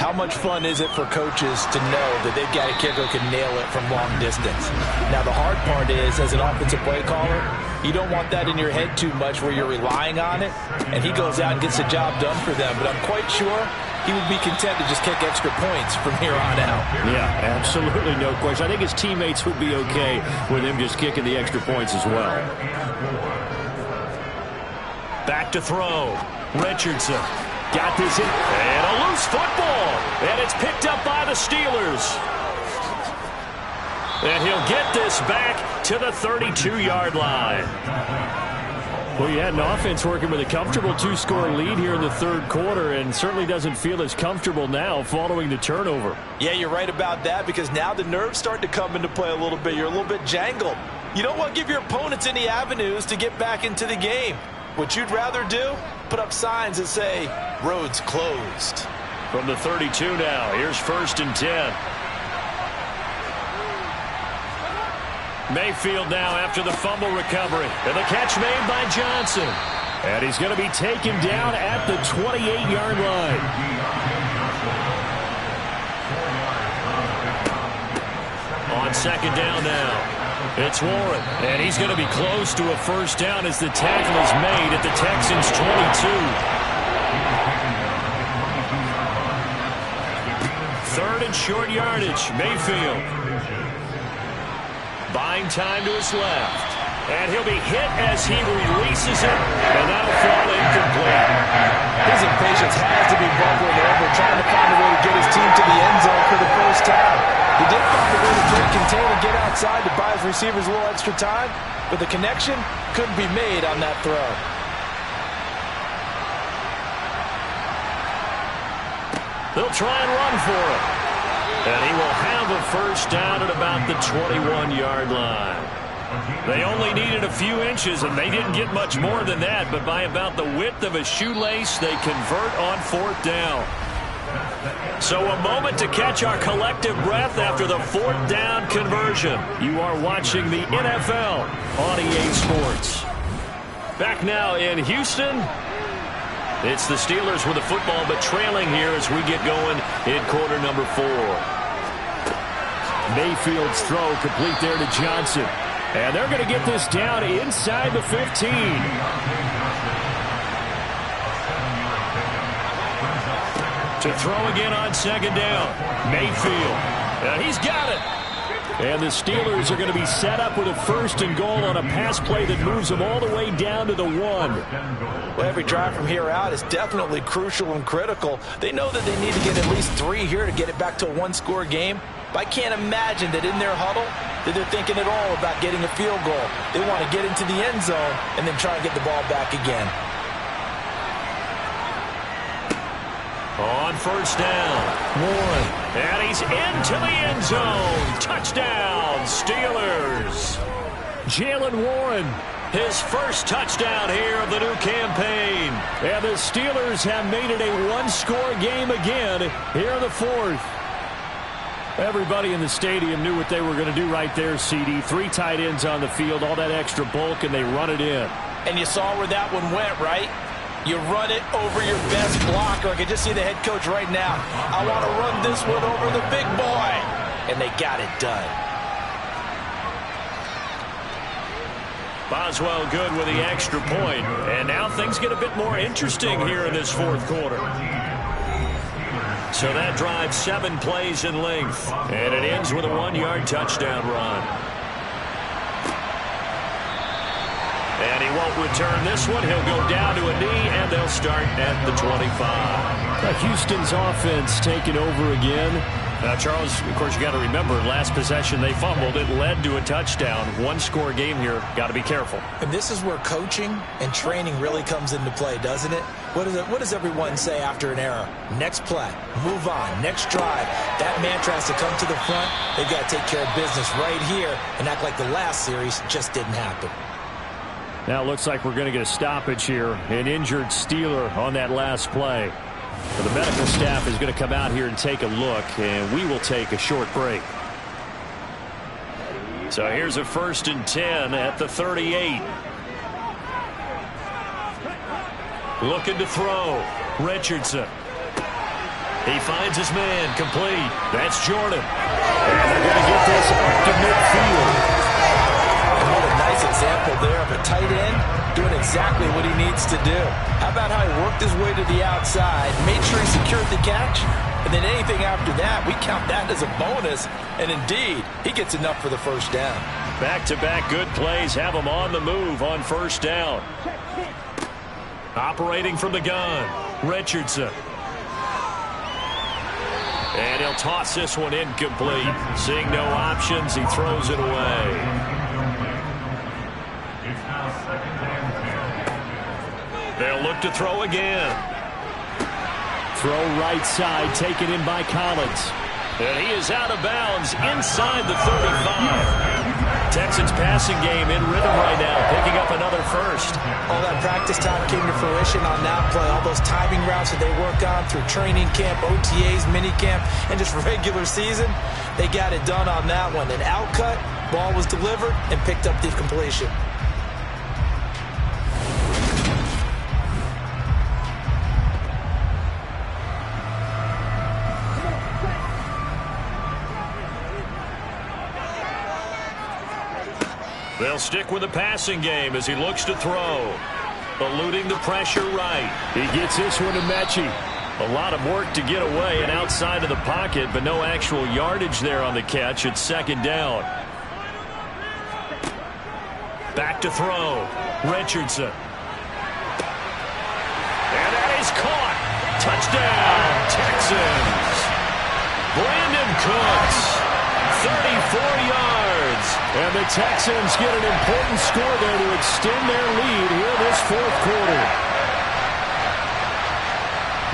C: how much fun is it for coaches to know that they've got a kicker who can nail it from long distance? Now the hard part is, as an offensive play caller, you don't want that in your head too much where you're relying on it, and he goes out and gets the job done for them. But I'm quite sure he would be content to just kick extra points from here on out.
B: Yeah, absolutely no question. I think his teammates would be okay with him just kicking the extra points as well. Back to throw. Richardson got this in. And a loose football. And it's picked up by the Steelers. And he'll get this back to the 32-yard line. Well, you had an offense working with a comfortable 2-score lead here in the 3rd quarter, and certainly doesn't feel as comfortable now following the turnover.
C: Yeah, you're right about that, because now the nerves start to come into play a little bit. You're a little bit jangled. You don't want to give your opponents any avenues to get back into the game. What you'd rather do, put up signs that say, roads closed.
B: From the 32 now, here's 1st and 10. Mayfield now after the fumble recovery. And the catch made by Johnson. And he's going to be taken down at the 28-yard line. On 2nd down now. It's Warren. And he's going to be close to a first down as the tackle is made at the Texans' 22. 3rd and short yardage. Mayfield. Buying time to his left. And he'll be hit as he releases it. And that'll fall incomplete.
C: His impatience has to be bubbling over, trying to find a way to get his team to the end zone for the first time. He did find a way to play contain and get outside to buy his receivers a little extra time, but the connection couldn't be made on that throw.
B: They'll try and run for it. And he will have a first down at about the 21-yard line. They only needed a few inches, and they didn't get much more than that. But by about the width of a shoelace, they convert on 4th down. So a moment to catch our collective breath after the 4th down conversion. You are watching the NFL on EA Sports. Back now in Houston. It's the Steelers with the football, but trailing here as we get going in quarter number 4. Mayfield's throw complete there to Johnson. And they're going to get this down inside the 15. To throw again on 2nd down. Mayfield. And he's got it. And the Steelers are going to be set up with a 1st and goal on a pass play that moves them all the way down to the 1.
C: Well, every drive from here out is definitely crucial and critical. They know that they need to get at least 3 here to get it back to a 1-score game. But I can't imagine that in their huddle that they're thinking at all about getting a field goal. They want to get into the end zone and then try and get the ball back again.
B: On 1st down, Warren, and he's into the end zone. Touchdown, Steelers. Jaylen Warren, his 1st touchdown here of the new campaign. And the Steelers have made it a 1-score game again here in the 4th. Everybody in the stadium knew what they were going to do right there, CD. 3 tight ends on the field, all that extra bulk, and they run it in.
C: And you saw where that one went, right? You run it over your best blocker. I can just see the head coach right now. I want to run this one over the big boy. And they got it done.
B: Boswell good with the extra point. And now things get a bit more interesting here in this 4th quarter. So that drives 7 plays in length. And it ends with a 1-yard touchdown run. And he won't return this one. He'll go down to a knee, and they'll start at the 25. Houston's offense taking over again. Now, Charles, of course, you got to remember, last possession they fumbled. It led to a touchdown. 1-score game here. Got to be careful.
C: And this is where coaching and training really comes into play, doesn't it? What does everyone say after an error? Next play, move on, next drive. That mantra has to come to the front. They've got to take care of business right here and act like the last series just didn't happen.
B: Now it looks like we're going to get a stoppage here. An injured Steeler on that last play. So the medical staff is going to come out here and take a look, and we will take a short break. So here's a 1st and 10 at the 38. Looking to throw. Richardson. He finds his man complete. That's Jordan. And they're going to get this up to midfield.
C: Another nice example there of a tight end doing exactly what he needs to do. How about how he worked his way to the outside, made sure he secured the catch, and then anything after that, we count that as a bonus. And indeed, he gets enough for the 1st down.
B: Back-to-back good plays have him on the move on 1st down. Operating from the gun, Richardson. And he'll toss this one incomplete. Seeing no options, he throws it away. They'll look to throw again. Throw right side, taken in by Collins. And he is out of bounds inside the 35. Texans passing game in rhythm right now, picking up another 1st.
C: All that practice time came to fruition on that play. All those timing routes that they work on through training camp, OTAs, minicamp, and just regular season, they got it done on that one. An outcut, ball was delivered, and picked up the completion.
B: They'll stick with the passing game as he looks to throw. Eluding the pressure right. He gets this one to Mechie. A lot of work to get away and outside of the pocket, but no actual yardage there on the catch. It's 2nd down. Back to throw. Richardson. And that is caught. Touchdown, Texans. Brandon Cooks. 34 yards. And the Texans get an important score there to extend their lead here this 4th quarter.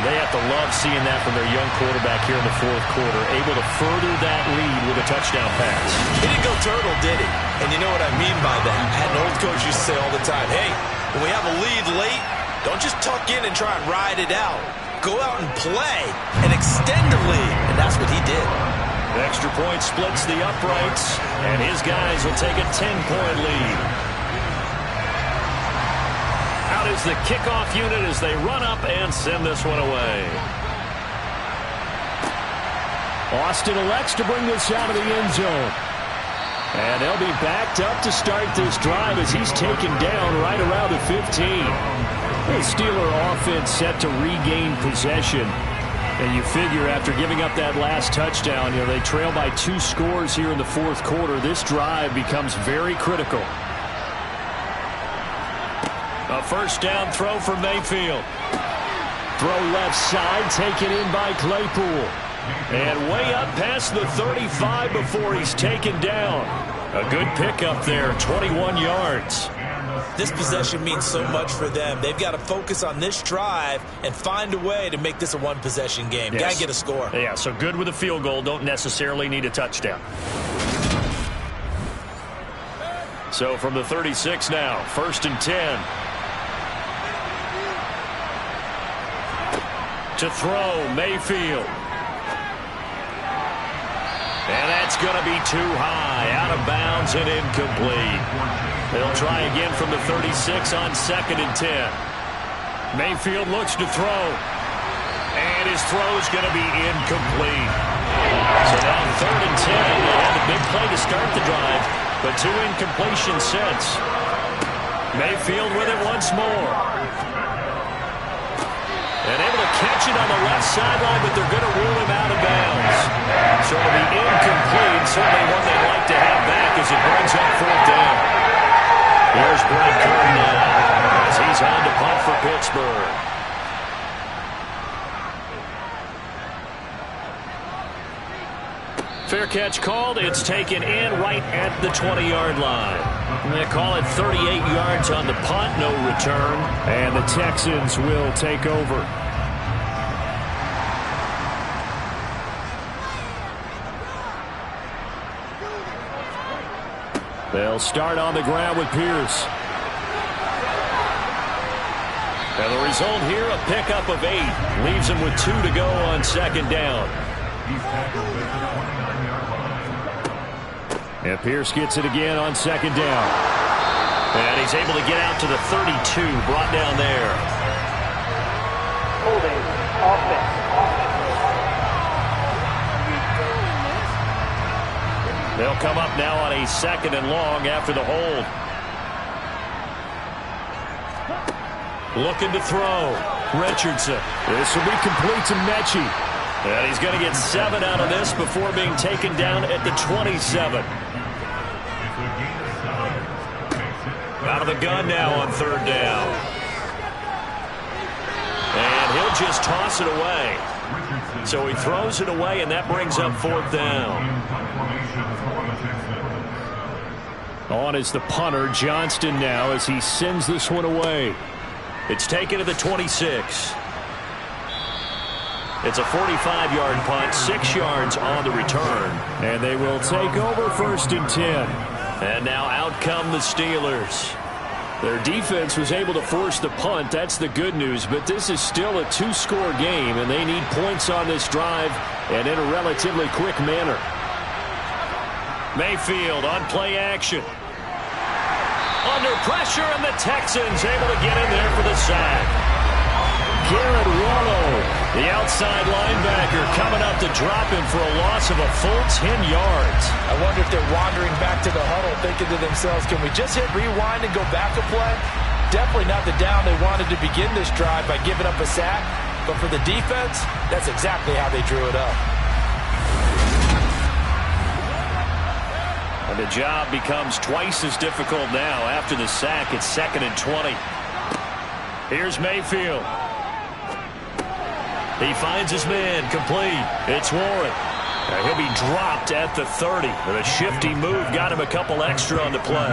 B: They have to love seeing that from their young quarterback here in the 4th quarter, able to further that lead with a touchdown pass.
C: He didn't go turtle, did he? And you know what I mean by that. I had an old coach used to say all the time, hey, when we have a lead late, don't just tuck in and try and ride it out. Go out and play and extend the lead. And that's what he did.
B: The extra point splits the uprights, and his guys will take a 10-point lead. Out is the kickoff unit as they run up and send this one away. Austin elects to bring this out of the end zone. And they'll be backed up to start this drive as he's taken down right around the 15. The Steeler offense set to regain possession. And you figure after giving up that last touchdown, they trail by 2 scores here in the fourth quarter. This drive becomes very critical. A first down throw for Mayfield. Throw left side, taken in by Claypool. And way up past the 35 before he's taken down. A good pickup there, 21 yards.
C: This possession means so much for them. They've got to focus on this drive and find a way to make this a one-possession game.
B: Yes.
C: Got to get a score.
B: Yeah, so good with a field goal. Don't necessarily need a touchdown. So from the 36 now, 1st and 10. To throw, Mayfield. And that's going to be too high, out of bounds and incomplete. They'll try again from the 36 on 2nd and 10. Mayfield looks to throw. And his throw is going to be incomplete. So now 3rd and 10. They had a big play to start the drive, but 2 incompletions since. Mayfield with it once more. And able to catch it on the left sideline, but they're going to rule him out of bounds. So it'll be incomplete. Certainly one they'd like to have back as it brings up 4th down. Here's Brent Kern now as he's on to punt for Pittsburgh. Fair catch called. It's taken in right at the 20-yard line. They call it 38 yards on the punt, no return. And the Texans will take over. They'll start on the ground with Pierce. And the result here, a pickup of 8. Leaves him with 2 to go on 2nd down. And Pierce gets it again on 2nd down. And he's able to get out to the 32, brought down there.
F: Holding, offense.
B: They'll come up now on a 2nd and long after the hold. Looking to throw. Richardson. This will be complete to Mechie. And he's going to get 7 out of this before being taken down at the 27. Out of the gun now on 3rd down. And he'll just toss it away. So he throws it away, and that brings up 4th down. On is the punter, Johnston, now as he sends this one away. It's taken to the 26. It's a 45-yard punt, 6 yards on the return. And they will take over 1st and 10. And now out come the Steelers. Their defense was able to force the punt. That's the good news. But this is still a 2-score game, and they need points on this drive and in a relatively quick manner. Mayfield on play action. Under pressure, and the Texans able to get in there for the sack. Garrett Wallow, the outside linebacker, coming up to drop him for a loss of a full 10 yards.
C: I wonder if they're wandering back to the huddle thinking to themselves, can we just hit rewind and go back a play? Definitely not the down they wanted to begin this drive by giving up a sack. But for the defense, that's exactly how they drew it up.
B: And the job becomes twice as difficult now after the sack. It's 2nd and 20. Here's Mayfield. He finds his man, complete. It's Warren. He'll be dropped at the 30. With a shifty move, got him a couple extra on the play.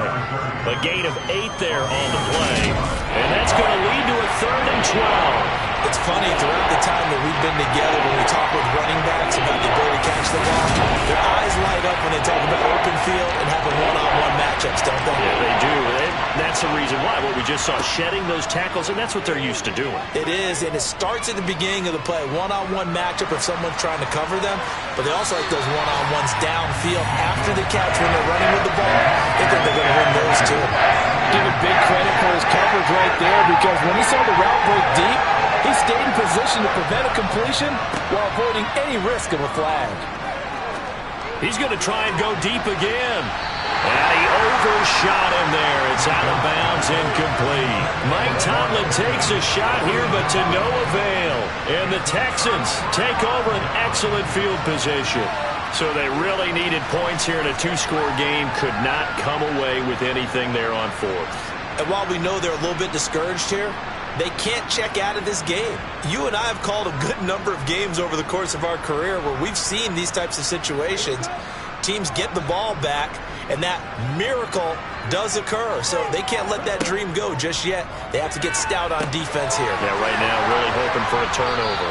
B: A gain of 8 there on the play. And that's going to lead to a 3rd and 12.
C: It's funny, throughout the time that we've been together, when we talk with running backs about the ability to catch the ball, their eyes light up when they talk about open field and having one-on-one matchups, don't they?
B: Yeah, they do. That's the reason why. What we just saw, shedding those tackles, and that's what they're used to doing.
C: It is, and it starts at the beginning of the play. One-on-one matchup if someone's trying to cover them, but they also like those one-on-ones downfield after the catch when they're running with the ball. They think they're going to win those too.
E: Give it big credit for his coverage right there, because when he saw the route break deep, he stayed in position to prevent a completion while avoiding any risk of a flag.
B: He's going to try and go deep again. And he overshot him there. It's out of bounds, incomplete. Mike Tomlin takes a shot here, but to no avail. And the Texans take over an excellent field position. So they really needed points here in a two-score game. Could not come away with anything there on fourth.
C: And while we know they're a little bit discouraged here, they can't check out of this game. You and I have called a good number of games over the course of our career where we've seen these types of situations. Teams get the ball back, and that miracle does occur. So they can't let that dream go just yet. They have to get stout on defense here.
B: Yeah, right now really hoping for a turnover.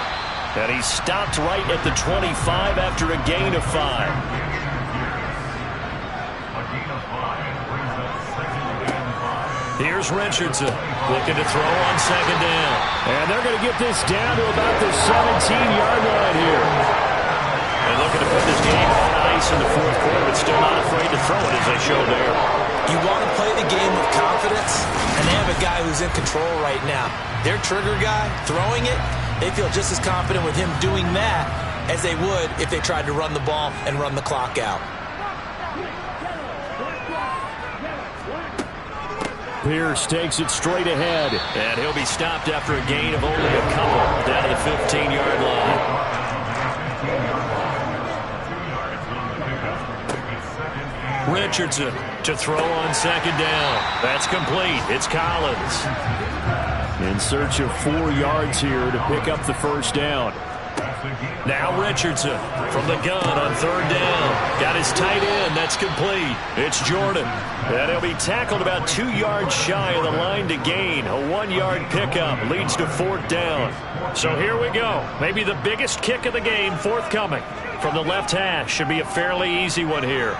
B: And he stopped right at the 25 after a gain of 5. Here's Richardson looking to throw on second down.
D: And they're going to get this down to about the 17-yard line here.
B: And looking to put this game on ice in the fourth quarter, but still not afraid to throw it as they show there.
C: You want to play the game with confidence, and they have a guy who's in control right now. Their trigger guy, throwing it, they feel just as confident with him doing that as they would if they tried to run the ball and run the clock out.
D: Pierce takes it straight ahead.
B: And he'll be stopped after a gain of only a couple down to the 15-yard line. Richardson to throw on second down. That's complete. It's Collins.
D: In search of 4 yards here to pick up the first down.
B: Now Richardson from the gun on third down. Got his tight end. That's complete. It's Jordan. And he'll be tackled about 2 yards shy of the line to gain. A 1-yard pickup leads to fourth down. So here we go. Maybe the biggest kick of the game forthcoming. From the left hash. Should be a fairly easy one here.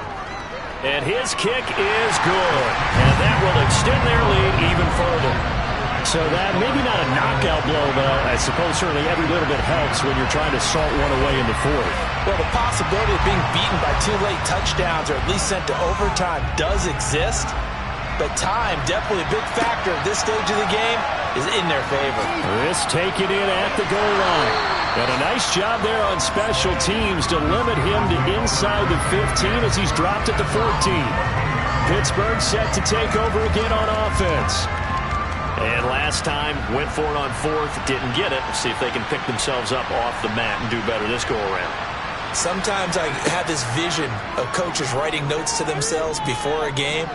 B: And his kick is good. And that will extend their lead even further.
D: So that maybe not a knockout blow, but I suppose certainly every little bit helps when you're trying to salt one away in the fourth.
C: Well, the possibility of being beaten by 2 late touchdowns or at least sent to overtime does exist. But time, definitely a big factor at this stage of the game, is in their favor.
D: This taken in at the goal line. And a nice job there on special teams to limit him to inside the 15 as he's dropped at the 14. Pittsburgh set to take over again on offense.
B: And last time, went for it on fourth, didn't get it. Let's see if they can pick themselves up off the mat and do better this go-around.
C: Sometimes I have this vision of coaches writing notes to themselves before a game,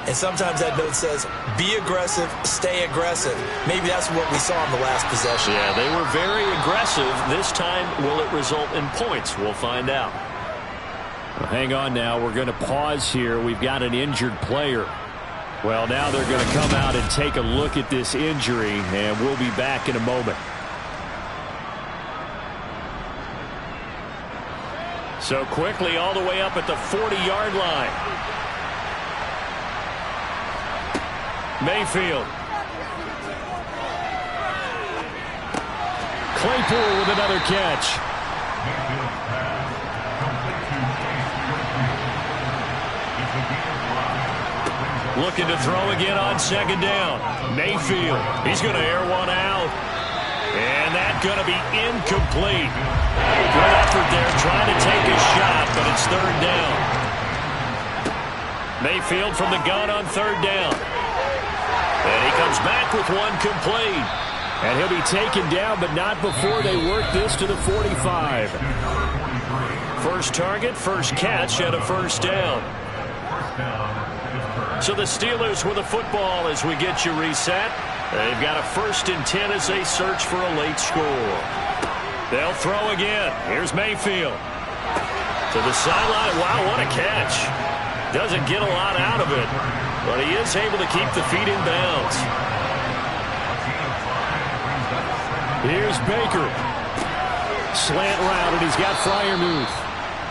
C: and sometimes that note says, be aggressive, stay aggressive. Maybe that's what we saw in the last possession.
B: Yeah, they were very aggressive. This time, will it result in points? We'll find out.
D: Well, hang on now. We're going to pause here. We've got an injured player. Well, now they're going to come out and take a look at this injury, and we'll be back in a moment. So quickly all the way up at the 40-yard line. Mayfield. Claypool with another catch. Looking to throw again on second down. Mayfield. He's going to air one out. And that's going to be incomplete. Good effort there trying to take a shot, but it's third down. Mayfield from the gun on third down. And he comes back with one complete. And he'll be taken down, but not before they work this to the 45.
B: First target, first catch, and a first down. So the Steelers with a football as we get you reset. They've got a 1st and 10 as they search for a late score. They'll throw again. Here's Mayfield. To the sideline. Wow, what a catch. Doesn't get a lot out of it, but he is able to keep the feet in bounds.
D: Here's Baker. Slant route, and he's got Freiermuth.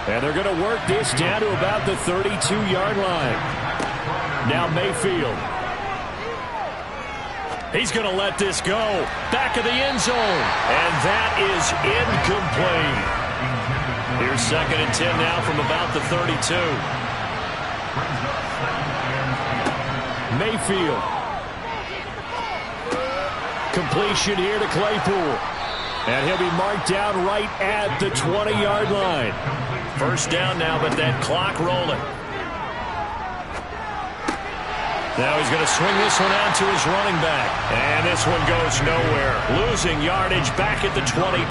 D: And they're going to work this down to about the 32-yard line. Now Mayfield. He's going to let this go. Back of the end zone. And that is incomplete. Here's 2nd and 10 now from about the 32. Mayfield. Completion here to Claypool. And he'll be marked down right at the 20-yard line.
B: First down now, but that clock rolling. Now he's going to swing this one out to his running back. And this one goes nowhere. Losing yardage back at the 22.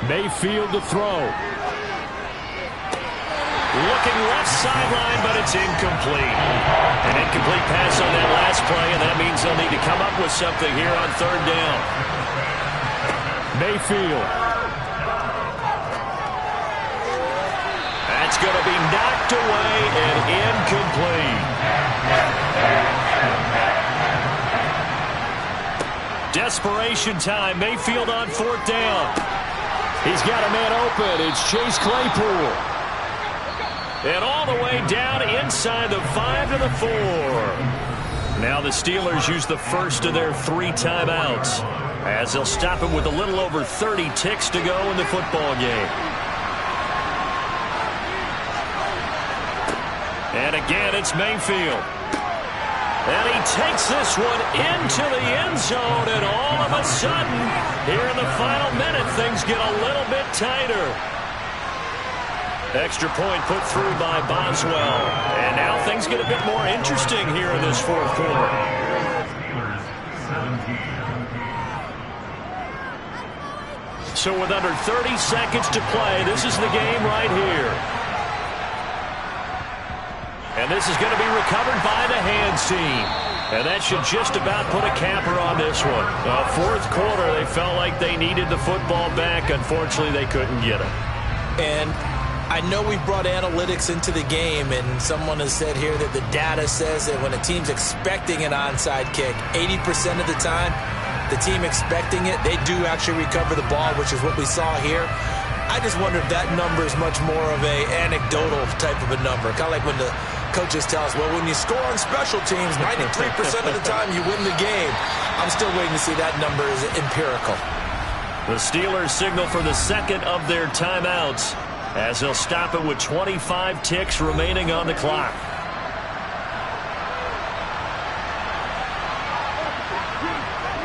B: Mayfield to throw. Looking left sideline, but it's incomplete. An incomplete pass on that last play, and that means they'll need to come up with something here on third down. Mayfield. That's going to be knocked away and incomplete. Desperation time. Mayfield on fourth down. He's got a man open. It's Chase Claypool. And all the way down inside the 5 to the 4. Now the Steelers use the first of their 3 timeouts, as they'll stop him with a little over 30 ticks to go in the football game. And again, it's Mayfield. And he takes this one into the end zone, and all of a sudden, here in the final minute, things get a little bit tighter. Extra point put through by Boswell. And now things get a bit more interesting here in this fourth quarter. So with under 30 seconds to play, this is the game right here. And this is going to be recovered by the hands team. And that should just about put a capper on this one. Fourth quarter, they felt like they needed the football back. Unfortunately, they couldn't get it.
C: And I know we brought analytics into the game, and someone has said here that the data says that when a team's expecting an onside kick, 80% of the time, the team expecting it, they do actually recover the ball, which is what we saw here. I just wonder if that number is much more of a anecdotal type of a number. Kind of like when the coaches tell us, well, when you score on special teams, 93% of the time you win the game. I'm still waiting to see that number is empirical.
B: The Steelers signal for the second of their timeouts, as they'll stop it with 25 ticks remaining on the clock.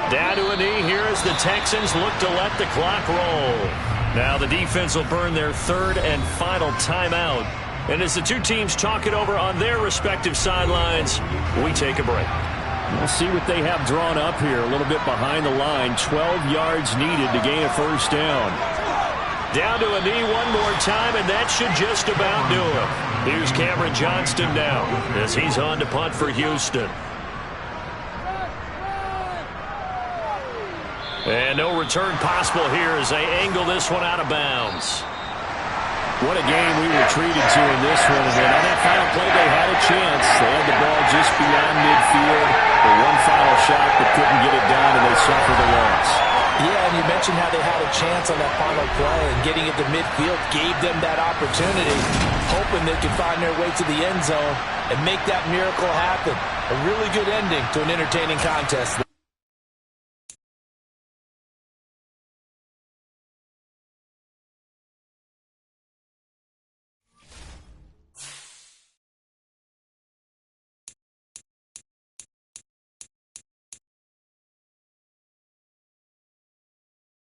B: Down to a knee here as the Texans look to let the clock roll. Now the defense will burn their third and final timeout. And as the two teams talk it over on their respective sidelines, we take a break. We'll see what they have drawn up here. A little bit behind the line. 12 yards needed to gain a first down. Down to a knee one more time, and that should just about do it. Here's Cameron Johnston now as he's on to punt for Houston. And no return possible here as they angle this one out of bounds. What a game we were treated to in this one. And on that final play, they had a chance. They had the ball just beyond midfield. The one final shot, but couldn't get it down, and they suffered the loss.
C: Yeah, and you mentioned how they had a chance on that final play, and getting it to midfield gave them that opportunity, hoping they could find their way to the end zone and make that miracle happen. A really good ending to an entertaining contest.